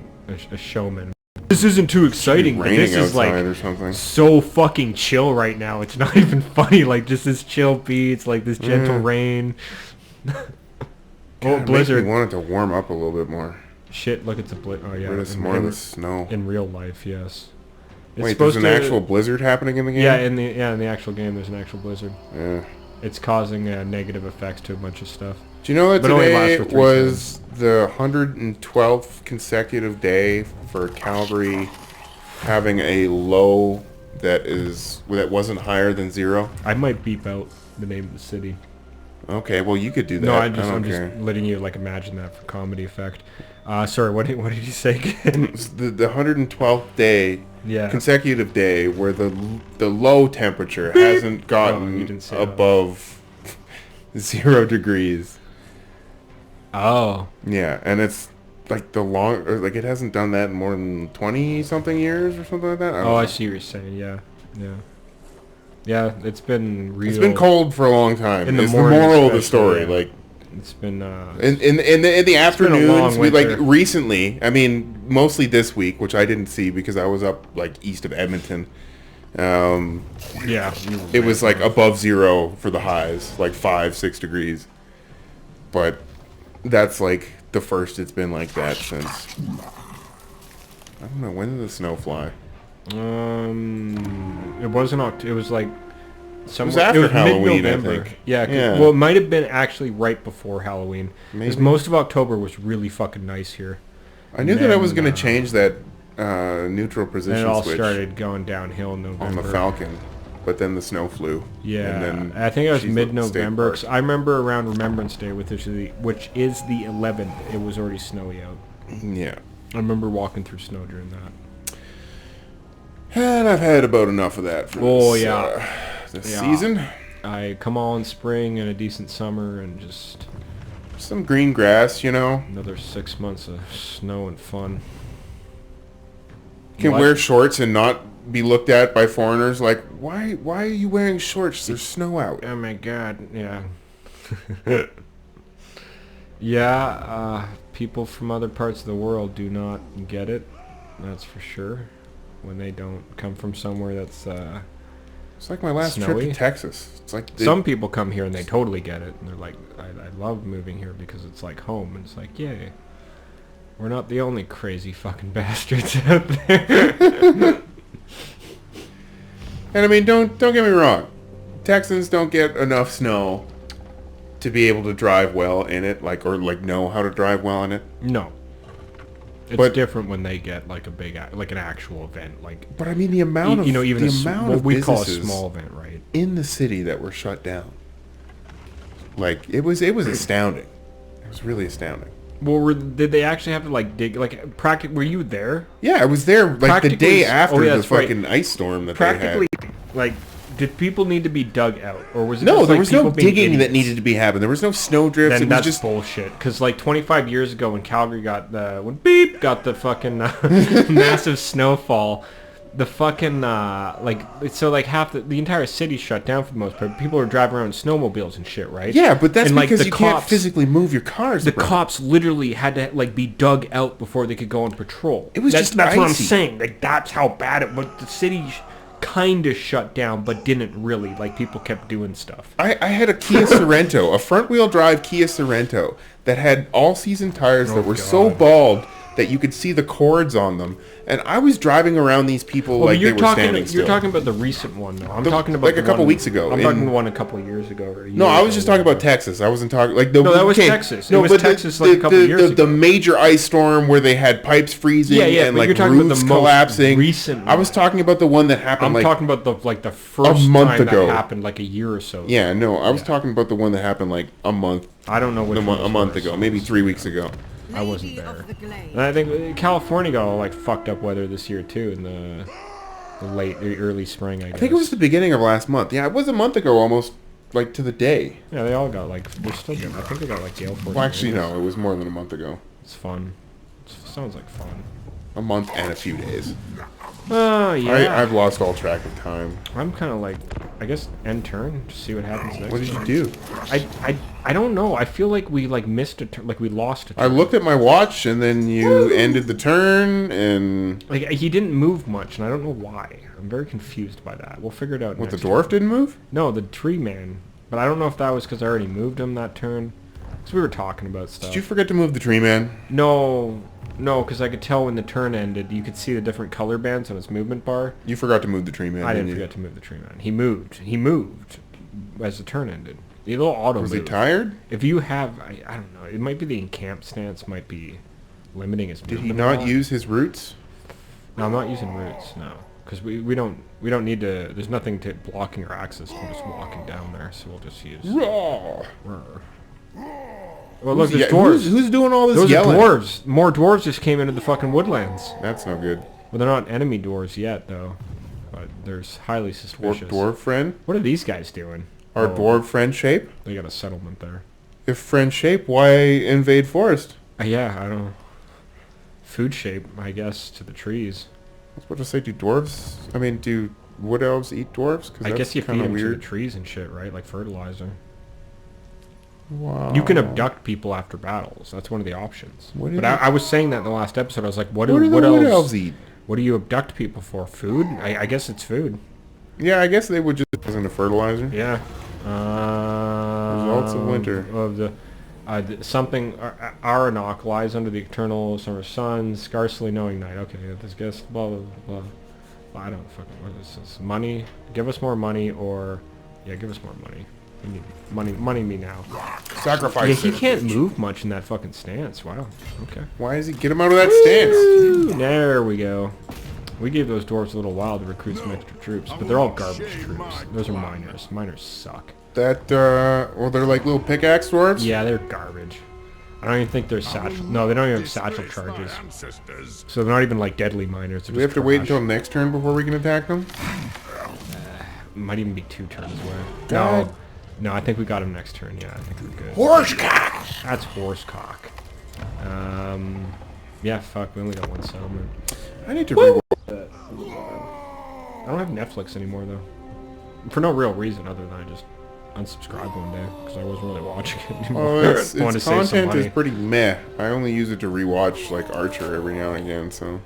a showman. This isn't too exciting, but this is like so fucking chill right now. It's not even funny. Like, just this chill beats, like this gentle rain. God, blizzard. Makes me want it to warm up a little bit more. Shit, look, it's a blizzard. Oh yeah, it's more of the snow. In real life, yes. Wait, there's an actual blizzard happening in the game? Yeah, in the actual game, there's an actual blizzard. Yeah. It's causing negative effects to a bunch of stuff. Do you know that today was the 112th consecutive day for Calgary having a low that wasn't higher than 0? I might beep out the name of the city. Okay, well you could do that. No, I'm just letting you like imagine that for comedy effect. Sorry, what did you say again? the 112th day, consecutive day where the low temperature hasn't gotten above 0 degrees. Oh. Yeah, and it's like it hasn't done that in more than 20 something years or something like that. I see what you're saying. Yeah, it's been real. It's been cold for a long time. It's the moral of the story. Yeah. Like, it's been in the afternoons. We like recently. I mean, mostly this week, which I didn't see because I was up like east of Edmonton. It was like above 0 for the highs, like 5-6 degrees. But that's like the first it's been like that since, I don't know, when did the snow fly? It wasn't. It was like somewhere. It was after Halloween, I think. Yeah. Well, it might have been actually right before Halloween. Because most of October was really fucking nice here. I knew that I was going to change that neutral position switch. And it all started going downhill in November. On the Falcon. But then the snow flew. Yeah. And then I think it was mid-November. Cause I remember around Remembrance Day, which is the 11th, it was already snowy out. Yeah. I remember walking through snow during that. And I've had about enough of that for this season. I come on spring and a decent summer and just... some green grass, you know. Another 6 months of snow and fun. Can wear shorts and not be looked at by foreigners like, why are you wearing shorts? There's snow out. Oh my god, yeah. Yeah, people from other parts of the world do not get it. That's for sure. When they don't come from somewhere that's it's like my last trip to Texas. It's like some people come here and they totally get it, and they're like, I love moving here because it's like home. And it's like, yay, we're not the only crazy fucking bastards out there. And I mean, don't get me wrong. Texans don't get enough snow to be able to drive well in it, or know how to drive well in it. No. It's different when they get like a big, like an actual event, But I mean, the amount of even what we call a businesses small event, right? in the city that were shut down. It was astounding. It was really astounding. Well, did they actually have to dig? Were you there? Yeah, I was there the day after the fucking right. ice storm that Practically, they had. did people need to be dug out, or was it No, just, there was no digging idiots? that needed to be happening. There was no snow drifts. Then it was that's just bullshit. Because 25 years ago, when Calgary got got the fucking massive snowfall, the fucking half the entire city shut down for the most part. People were driving around in snowmobiles and shit, right? Yeah, but that's and, because you can't physically move your cars. The cops literally had to be dug out before they could go on patrol. It was that's icy. What I'm saying. That's how bad it was. The city kind of shut down, but didn't really. People kept doing stuff. I had a Kia Sorento, a front-wheel drive Kia Sorento that had all-season tires that were so bald that you could see the cords on them. And I was driving around these people they were standing still. You're talking about the recent one, though. I'm talking about a couple weeks ago. I'm talking one a couple of years ago. Or No, I was just talking about Texas. I wasn't talking No, that was Texas. It was Texas a couple of years ago. The major ice storm where they had pipes freezing and you're talking roofs about the collapsing. Most recent one. I was talking about the one that happened. I'm talking about the first month time ago. that happened, a year or so. Yeah, no, I was talking about the one that happened a month. I don't know which one. A month ago, maybe 3 weeks ago. I wasn't there. And I think California got all fucked up weather this year too in the early spring, I guess. I think it was the beginning of last month. Yeah, it was a month ago almost, to the day. Yeah, they all got they're still good. I think they got gale force. Well, actually, no, it was more than a month ago. It's fun. Sounds like fun. A month and a few days. Oh, yeah. I've lost all track of time. I'm kind of I guess, end turn to see what happens next. What did you do? I don't know. I feel like we missed a turn, we lost a turn. I looked at my watch and then you ended the turn and... he didn't move much and I don't know why. I'm very confused by that. We'll figure it out What, next the dwarf turn. didn't move? No, the tree man. But I don't know if that was because I already moved him that turn. Because we were talking about stuff. Did you forget to move the tree man? No, because I could tell when the turn ended. You could see the different color bands on his movement bar. You forgot to move the tree man, I didn't forget to move the tree man. He moved as the turn ended. The little auto Was move. he tired? If you have, I don't know. It might be the encamp stance might be limiting his movement. Did he not use his roots? No, I'm not using roots, no. Because we don't need to, there's nothing to blocking our access. We're just walking down there, so we'll just use... Raw. Well, look, there's dwarves. Who's doing all this Those yelling? are dwarves. More dwarves just came into the fucking woodlands. That's no good. Well, they're not enemy dwarves yet, though. But there's highly suspicious. Dwarf friend? What are these guys doing? Our dwarf friend shape? They got a settlement there. If friend shape, why invade forest? Yeah, I don't know. Food shape, I guess, to the trees. I was about to say, do wood elves eat dwarves? I guess you feed them to the trees and shit, right? Like fertilizer. Wow. You can abduct people after battles. That's one of the options. But I was saying that in the last episode. I was like, what do wood elves eat? What do you abduct people for? Food? I guess it's food. Yeah, I guess they would just listen to fertilizer. Yeah. Results of winter. Of the something Aranok lies under the eternal summer sun, scarcely knowing night. Okay, this guess blah blah blah. I don't fucking what is this? Money? Give us more money, or give us more money. We need money me now. Sacrifice. Yeah, he can't move much in that fucking stance. Wow. Okay. Why is he get him out of that stance? There we go. We gave those dwarves a little while to recruit some extra troops, but they're all garbage troops. Those are miners. Miners suck. That, well, they're like little pickaxe dwarves? Yeah, they're garbage. I don't even think they're satchel. No, they don't even have satchel charges. So they're not even like deadly miners. Do we have to wait until next turn before we can attack them? Might even be 2 turns away. No, I think we got him next turn. Yeah, I think we're good. Horsecock! That's horsecock. Yeah, fuck. We only got 1 settlement. I need to rewatch that. I don't have Netflix anymore though, for no real reason other than I just unsubscribed one day because I wasn't really watching it anymore. Oh, its content is pretty meh. I only use it to rewatch like Archer every now and again. So.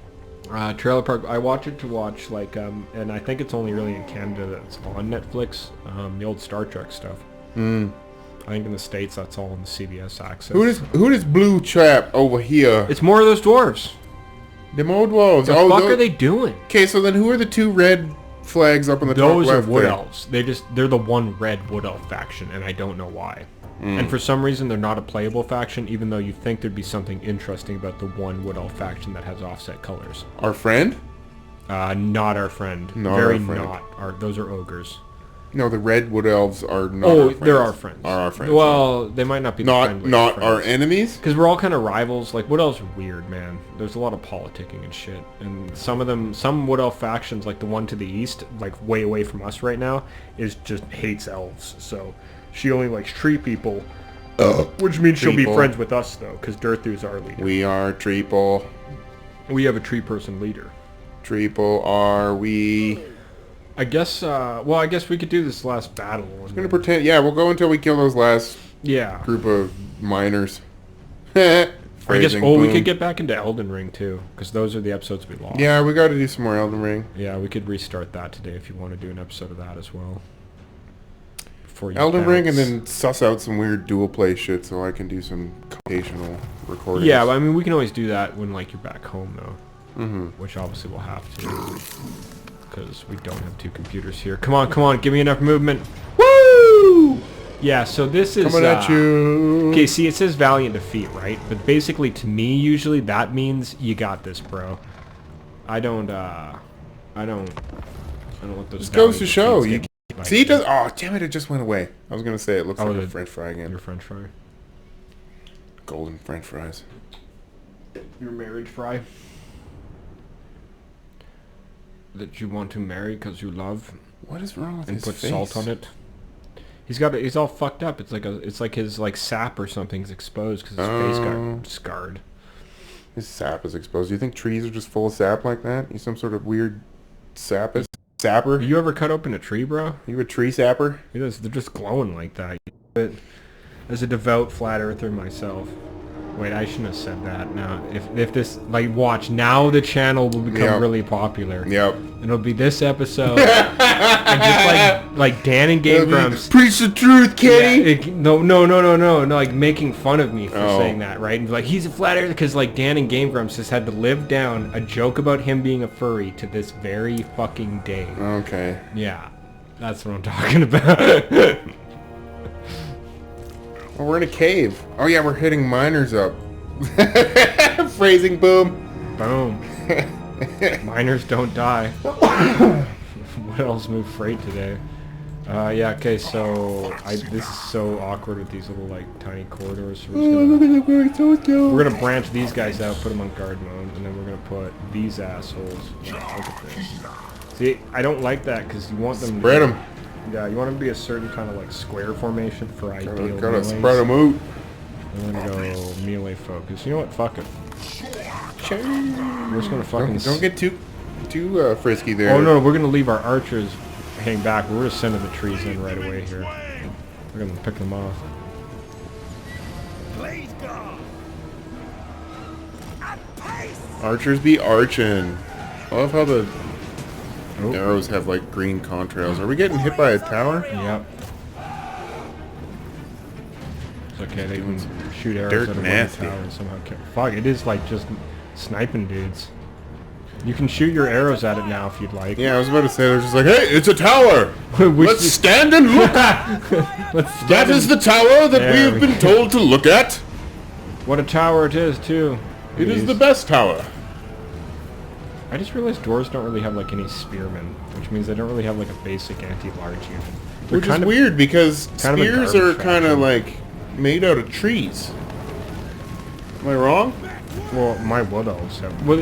Trailer Park. I watch it to watch and I think it's only really in Canada that's on Netflix. The old Star Trek stuff. I think in the States that's all on the CBS access. Who does blue chap over here? It's more of those dwarves. Them old dwarves. What the fuck are they doing? Okay, so then who are the 2 red flags up on the top Those are left wood there. elves. They're the one red wood elf faction, and I don't know why. And for some reason, they're not a playable faction, even though you think there'd be something interesting about the one wood elf faction that has offset colors. Our friend? Not our friend. Not Very our friend. not. Those are ogres. No, the red wood elves are not. Oh, our friends. they're our friends. Are our friends? Well, they might not be the not friendliest our friends. enemies. Because we're all kind of rivals. Like, Wood Elves are weird, man. There's a lot of politicking and shit. And some Wood Elf factions, like the one to the east, like way away from us right now, is just hates elves. So she only likes tree people, which means she'll be Treeple. friends with us, though, because Dirthu's our leader. We are Treeple. We have a tree person leader. Treeple are we? I guess, I guess we could do this last battle. I'm gonna pretend. Yeah, we'll go until we kill those last Yeah. group of miners. I guess, we Boom. could get back into Elden Ring, too, because those are the episodes we lost. Yeah, we got to do some more Elden Ring. Yeah, we could restart that today if you want to do an episode of that as well. Before you Elden Ring, and bounce. then suss out some weird dual play shit so I can do some occasional recordings. Yeah, I mean, we can always do that when, like, you're back home, though. Mm-hmm. Which obviously we'll have to. Because we don't have two computers here. Come on, give me enough movement. Woo! Yeah, so this is... Coming at you. Okay, see, it says valiant defeat, right? But basically, to me, usually, that means you got this, bro. I don't want those... This goes to valiant show. defeats You get, like, see, it does. Oh, damn it! It just went away. I was gonna say it looks Oh, like a the- French fry again. Your French fry. Golden French fries. Your marriage fry. That you want to marry because you love, What is wrong with and his put face? salt on it. He's all fucked up. It's like his like sap or something's exposed because his face got scarred. His sap is exposed. Do you think trees are just full of sap like that? You some sort of weird sapper? Have you ever cut open a tree, bro? You a tree sapper? They're just glowing like that. But as a devout flat earther myself, wait, I shouldn't have said that. Now, if this, like, watch, now the channel will become Yep. really popular. Yep. It'll be this episode, and just like Dan and Game Grumps. Preach the truth, Kenny. No, like making fun of me for saying that, right? And like, he's a flat earther because like Dan and Game Grumps just had to live down a joke about him being a furry to this very fucking day. Okay. Yeah, that's what I'm talking about. Well, we're in a cave. Oh yeah, we're hitting miners up. Phrasing boom. Boom. Miners don't die. What else moved freight today? Yeah, okay, so this is so awkward with these little like tiny corridors. So we're gonna branch these guys out, put them on guard mode, and then we're gonna put these assholes. Look at this. See, I don't like that because you want them. Spread them. Yeah, you want them to be a certain kind of like square formation for ideal. Gotta melees. spread them out. And then go melee focus. You know what? Fuck it. We're just gonna fucking. Don't get too frisky there. Oh no, we're gonna leave our archers hang back. We're just sending the trees in right away here. We're gonna pick them off. Blaze guard. At pace. Archers be arching. I love how the Oh. arrows have like green contrails. Are we getting hit by a tower? Yep. It's okay. They can shoot arrows dirt out of one nasty. tower and somehow kill. Fuck! It is like just sniping dudes. You can shoot your arrows at it now if you'd like. Yeah, I was about to say they're just like, hey, it's a tower. We Let's should- stand and look. Let's That is the tower that There we have we been told to look at. What a tower it is too. It is Jeez. the best tower. I just realized doors don't really have like any spearmen, which means they don't really have like a basic anti-large unit. They're Which is weird because kind of a spears garbage are kind of faction. like made out of trees. Am I wrong? Well, my wood elves have. Well,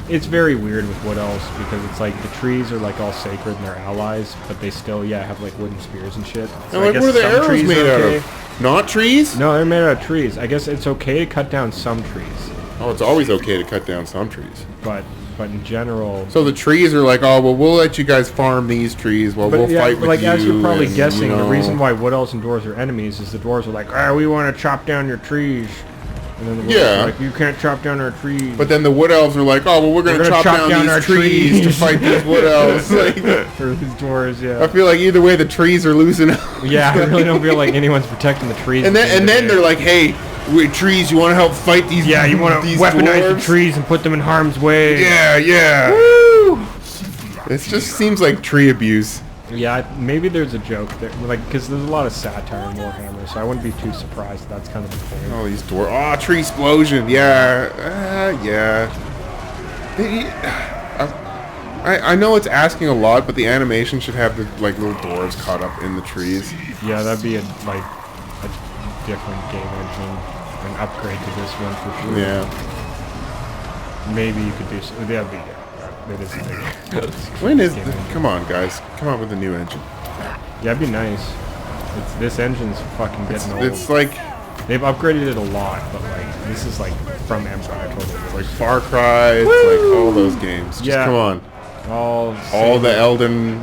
it's very weird with wood elves because it's like the trees are like all sacred and they're allies, but they still have like wooden spears and shit. And So I like, guess what are the some arrows trees made are out okay. of? Not trees? No, they're made out of trees. I guess it's okay to cut down some trees, Oh, it's always okay to cut down some trees. but in general. So the trees are like, oh, well, we'll let you guys farm these trees while But we'll yeah, fight with like you. as you're probably and, guessing, you know, the reason why wood elves and dwarves are enemies is the dwarves are like, we want to chop down your trees, and then the wood elves Yeah. are like, you can't chop down our trees. But then the wood elves are like, oh, well, we're gonna chop down our these trees to fight these wood elves. Like, or these dwarves, I yeah. feel like either way, the trees are losing out. Yeah, I really don't feel like anyone's protecting the trees. And at the then end of the day. they're like, hey, trees, you want to help fight these? yeah, you want to these weaponize dwarves? the trees and put them in harm's way. Yeah, yeah. Woo! It just seems like tree abuse. Yeah, maybe there's a joke there, like, because there's a lot of satire in Warhammer, so I wouldn't be too surprised if that's kind of the point. All these doors. Oh, Tree-plosion. Yeah. Yeah. I know it's asking a lot, but the animation should have the like little dwarves caught up in the trees. Yeah, that'd be a different game engine, an upgrade to this one for sure. Yeah. Maybe you could do. That'd be. It is big. When is the, come on, guys, come up with a new engine. Yeah, it'd be nice. This engine's fucking getting old. It's like they've upgraded it a lot, but like this is like from Empire totally. like Far Cry, it's like all those games. Just Yeah. come on. All The Elden,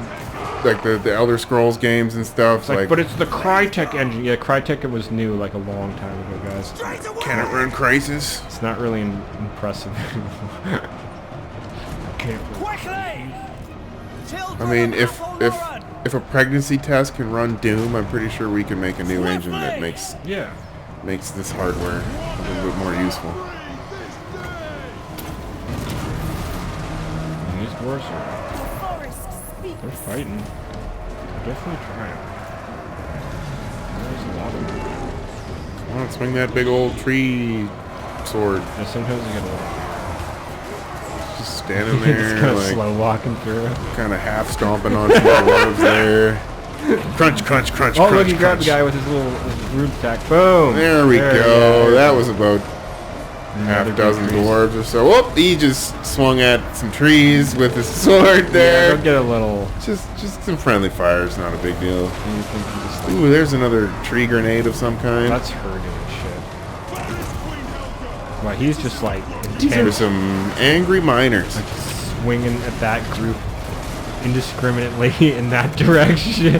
like the Elder Scrolls games and stuff. It's like, but it's the Crytek engine. Yeah, Crytek it was new like a long time ago, guys. Can it run Crisis? It's not really impressive anymore. Quickly! I mean, if a pregnancy test can run Doom, I'm pretty sure we can make a new engine that makes this hardware a little bit more useful. And these dwarves they're fighting. They're definitely trying. There's a lot of them. Come on, swing that big old tree sword. Yeah, sometimes you get a little. Just standing Just there, kind of like slow walking through. kind of half stomping on some dwarves there. Crunch, crunch, crunch, Oh, crunch, look, he grabbed the crunch. guy with his little rude attack. Boom! There we go. Yeah, That was about half a dozen trees. dwarves or so. Whoop! He just swung at some trees with his sword Yeah, there. they'll get a little. Just some friendly fire. It's not a big deal. You think you just, like, Ooh, there's another tree grenade of some kind. that's hurting and shit. Well, he's just like These are intense, some angry miners. swinging at that group indiscriminately in that direction.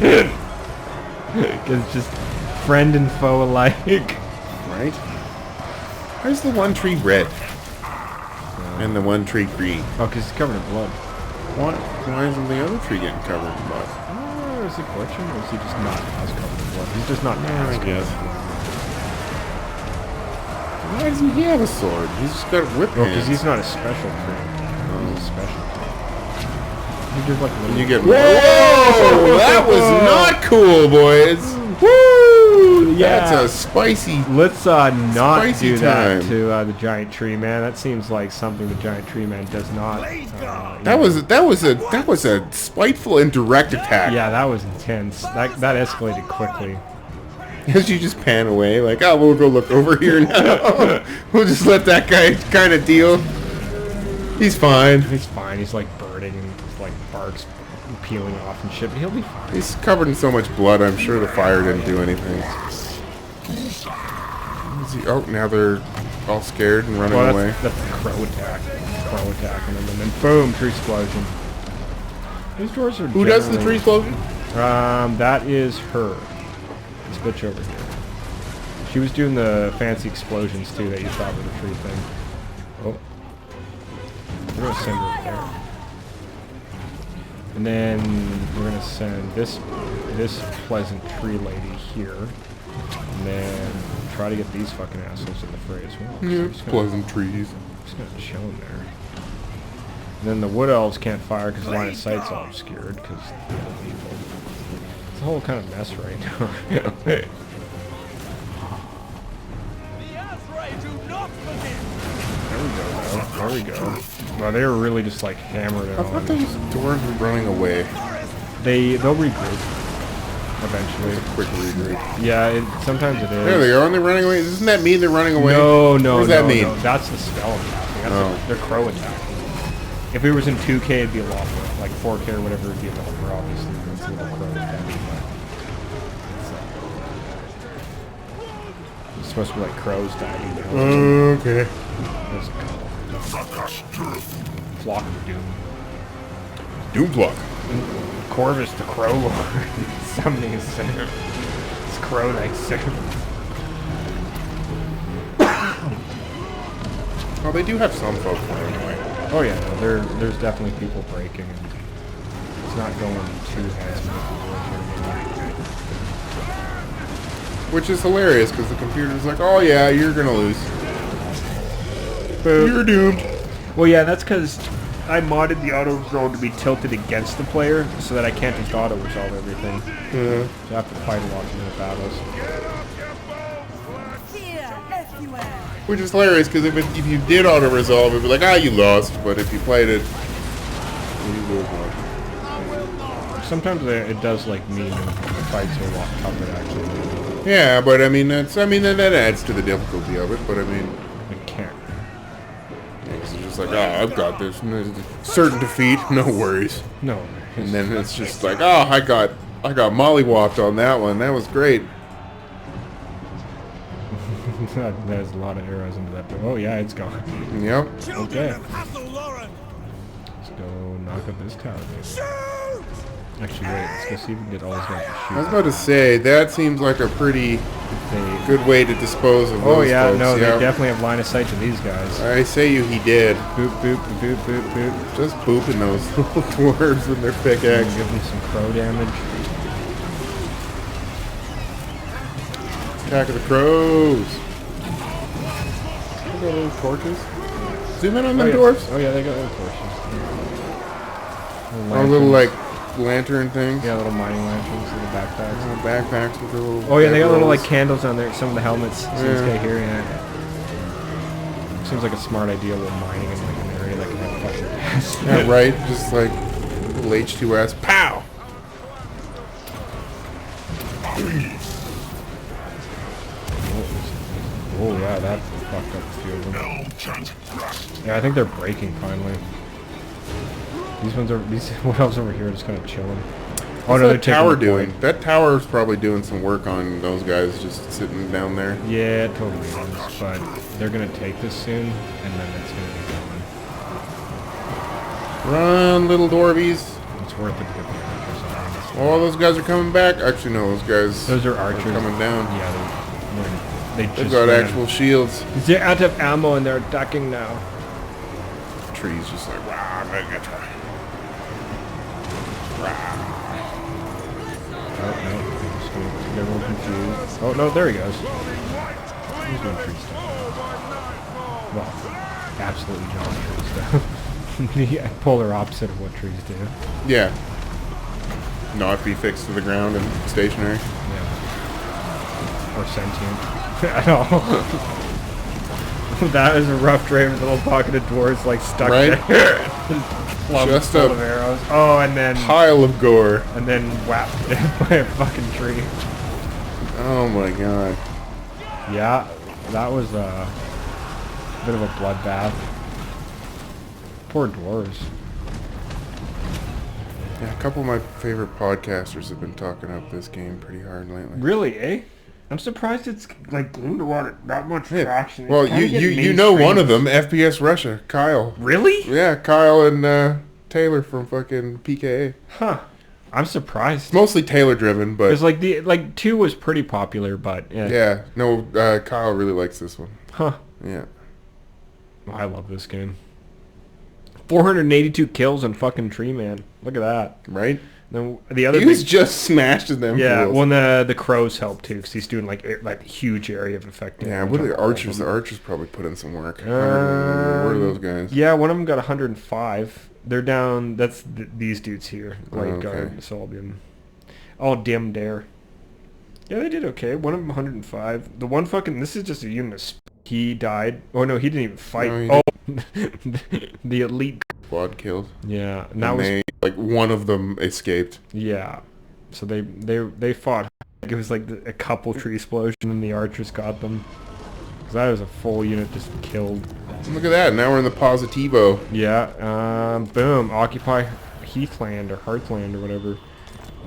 It's just friend and foe alike. Right? Why's the one tree red? And the one tree green? Oh, because it's covered in blood. Why isn't the other tree getting covered in blood? Oh, is he glitching or is he just not as covered in blood? He's just not as I good. guess. Why doesn't he have a sword? He's just got whip Oh, hands. because he's not a special tree. He's a special tree. He did like a little... You get whoa! That was not cool, boys. Woo! Yeah. That's a spicy. Let's not Spicy do that time. to the giant tree man. That seems like something the giant tree man does not. That was a spiteful and direct attack. Yeah, that was intense. That escalated quickly. As you just pan away, like, oh, we'll go look over here now. We'll just let that guy kind of deal. He's fine. He's fine. He's like burning and his, like barks peeling off and shit. But he'll be fine. He's covered in so much blood. I'm sure the fire didn't do anything. Is he, oh, now they're all scared and running Well, away. that's the crow attack. Crow attacking them, and then boom, tree explosion. These doors are. Who does the generally- Tree-plosion? That is her. This bitch over here. She was doing the fancy explosions too that you saw with the tree thing. Oh. We're gonna send her there. And then we're gonna send this pleasant tree lady here. And then try to get these fucking assholes in the fray as well. So Yeah, just gonna- pleasant trees. just gonna chill in there. And then the wood elves can't fire because line of sight's all obscured because they're people. It's a whole kind of mess right now. There we go, though. There we go. Well, they were really just like hammered it I thought on. those dwarves were running away. They'll regroup eventually. It's a quick regroup. Yeah, sometimes it is. There they are. Aren't they running away? Doesn't that mean they're running away? No, What does that mean? no. That's the spell attacking. That's Oh. they're crow attacking. If it was in 2K, it'd be a lot more. Like 4K or whatever, it'd be a lot more obviously. It's a little crow attacking. It's supposed to be like crows diving down. Okay. What's it called? Flock of Doom. Doomblock. Corvus the Crow Lord. Summoning his sinner. It's crow like sinner. Oh, they do have some folks running away. Oh yeah, no, there's definitely people breaking, and it's not going too handsome with the board Which is hilarious because the computer's like, oh yeah, you're gonna lose. You're doomed. Well, yeah, that's because I modded the auto resolve to be tilted against the player so that I can't just auto resolve everything. Yeah. So I have to fight a lot of minute battles. Which is hilarious because if you did auto resolve, it'd be like, ah, you lost. But if you played it, you would won. Sometimes it does like mean the fights are a lot tougher actually. Yeah, but I mean that adds to the difficulty of it. But I mean, I can't. it's just like, oh, I've got this. And there's certain defeat, no worries. No. And then it's just like, oh, I got mollywopped on that one. That was great. There's a lot of arrows into that door. Oh yeah, it's gone. Yep. Okay. Let's go knock up this tower. Actually, wait. Let's go see if we can get all these guys to shoot. I was about to say that seems like a pretty good way to dispose of those folks. No, they definitely have line of sight to these guys. I say you, he did. Boop, boop, boop, boop, boop. Just booping those little dwarves with their pickaxe. Give them some crow damage. Attack of the crows. They got little torches. Zoom in on them dwarves. Oh yeah, they got little torches. Oh, little like lantern things. Yeah, little mining lanterns, little backpacks. Little backpacks with their little. Oh yeah, they got little like candles on there. Some of the helmets. See this guy here, yeah. Seems like a smart idea while mining in like an area that can have fucking gas. Yeah, right. Just like little H2S. Pow. Oh yeah, that fucked up a few of them. Yeah, I think they're breaking finally. These ones are. These what else over here? Just kind of chilling. Oh no, they're tower taking the doing. point. That tower's probably doing some work on those guys just sitting down there. Yeah, it totally is. But they're gonna take this soon, and then it's gonna be going. Run, little dwarvies. It's worth it to get the archers on. Oh, those guys are coming back. Actually, no, those guys. Those are archers coming down. Yeah, they've They've got actual shields. They're out of ammo and they're attacking now. The tree's just like, wow, I'm gonna try. Oh no, just gonna get a little confused. Oh no, there he goes. He's doing tree stuff. Well, absolutely not tree stuff. The polar opposite of what trees do. Yeah. Not be fixed to the ground and stationary. Yeah. Or sentient. At all. That is a rough trade with a little pocket of dwarves like stuck there. Just full of arrows. Oh, and then pile of gore. And then whapped by a fucking tree. Oh my god. Yeah, that was a bit of a bloodbath. Poor dwarves. Yeah, a couple of my favorite podcasters have been talking up this game pretty hard lately. Really, eh? I'm surprised it's like gained a lot, not much traction. Well, you know one of them, FPS Russia, Kyle. Really? Yeah, Kyle and Taylor from fucking PKA. Huh. I'm surprised. It's mostly Taylor driven, but it's like 2 was pretty popular, but yeah. Yeah, no, Kyle really likes this one. Huh. Yeah. I love this game. 482 kills on fucking Tree Man. Look at that. Right? Then the other he was just smashing them. Yeah, fools. well, the crows help too, because he's doing like huge area of effect. Yeah, what are the archers? The archers probably put in some work. What are those guys? Yeah, one of them got 105. They're down. That's these dudes here. Light okay. guard, Solbium. All dim dare. Yeah, they did okay. One of them 105. The one fucking. This is just a unit. He died. Oh no, he didn't even fight. No, the elite squad killed. Yeah, and that was like one of them escaped. Yeah, so they fought. It was like a couple Tree-plosion, and the archers got them. Cause that was a full unit just killed. Look at that! Now we're in the Positivo. Yeah. Boom. Occupy Heathland or Heartland or whatever.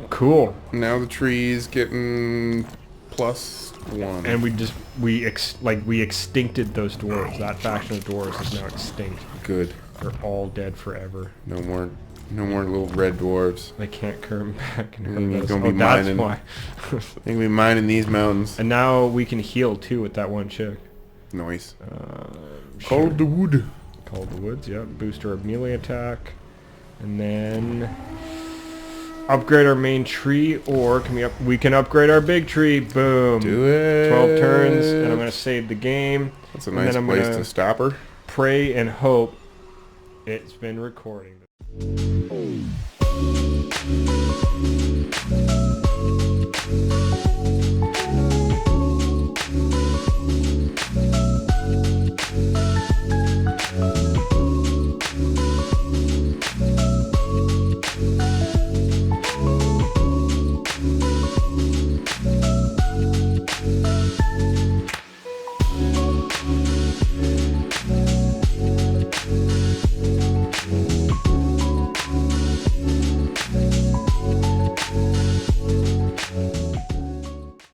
Cool. Now the tree's getting +1. And we extincted those dwarves. That faction of dwarves is now extinct. Good. They're all dead forever. No more little red dwarves. They can't come back and hurt us. Gonna be mining. That's why. They're gonna be mining these mountains. And now we can heal too with that one chick. Nice. Called the wood. Called the woods. Yep. Booster of melee attack, and then upgrade our main tree, or we can upgrade our big tree. Boom. Do it. 12 turns, and I'm gonna save the game. That's a nice place to stop her. Pray and hope It's been recording.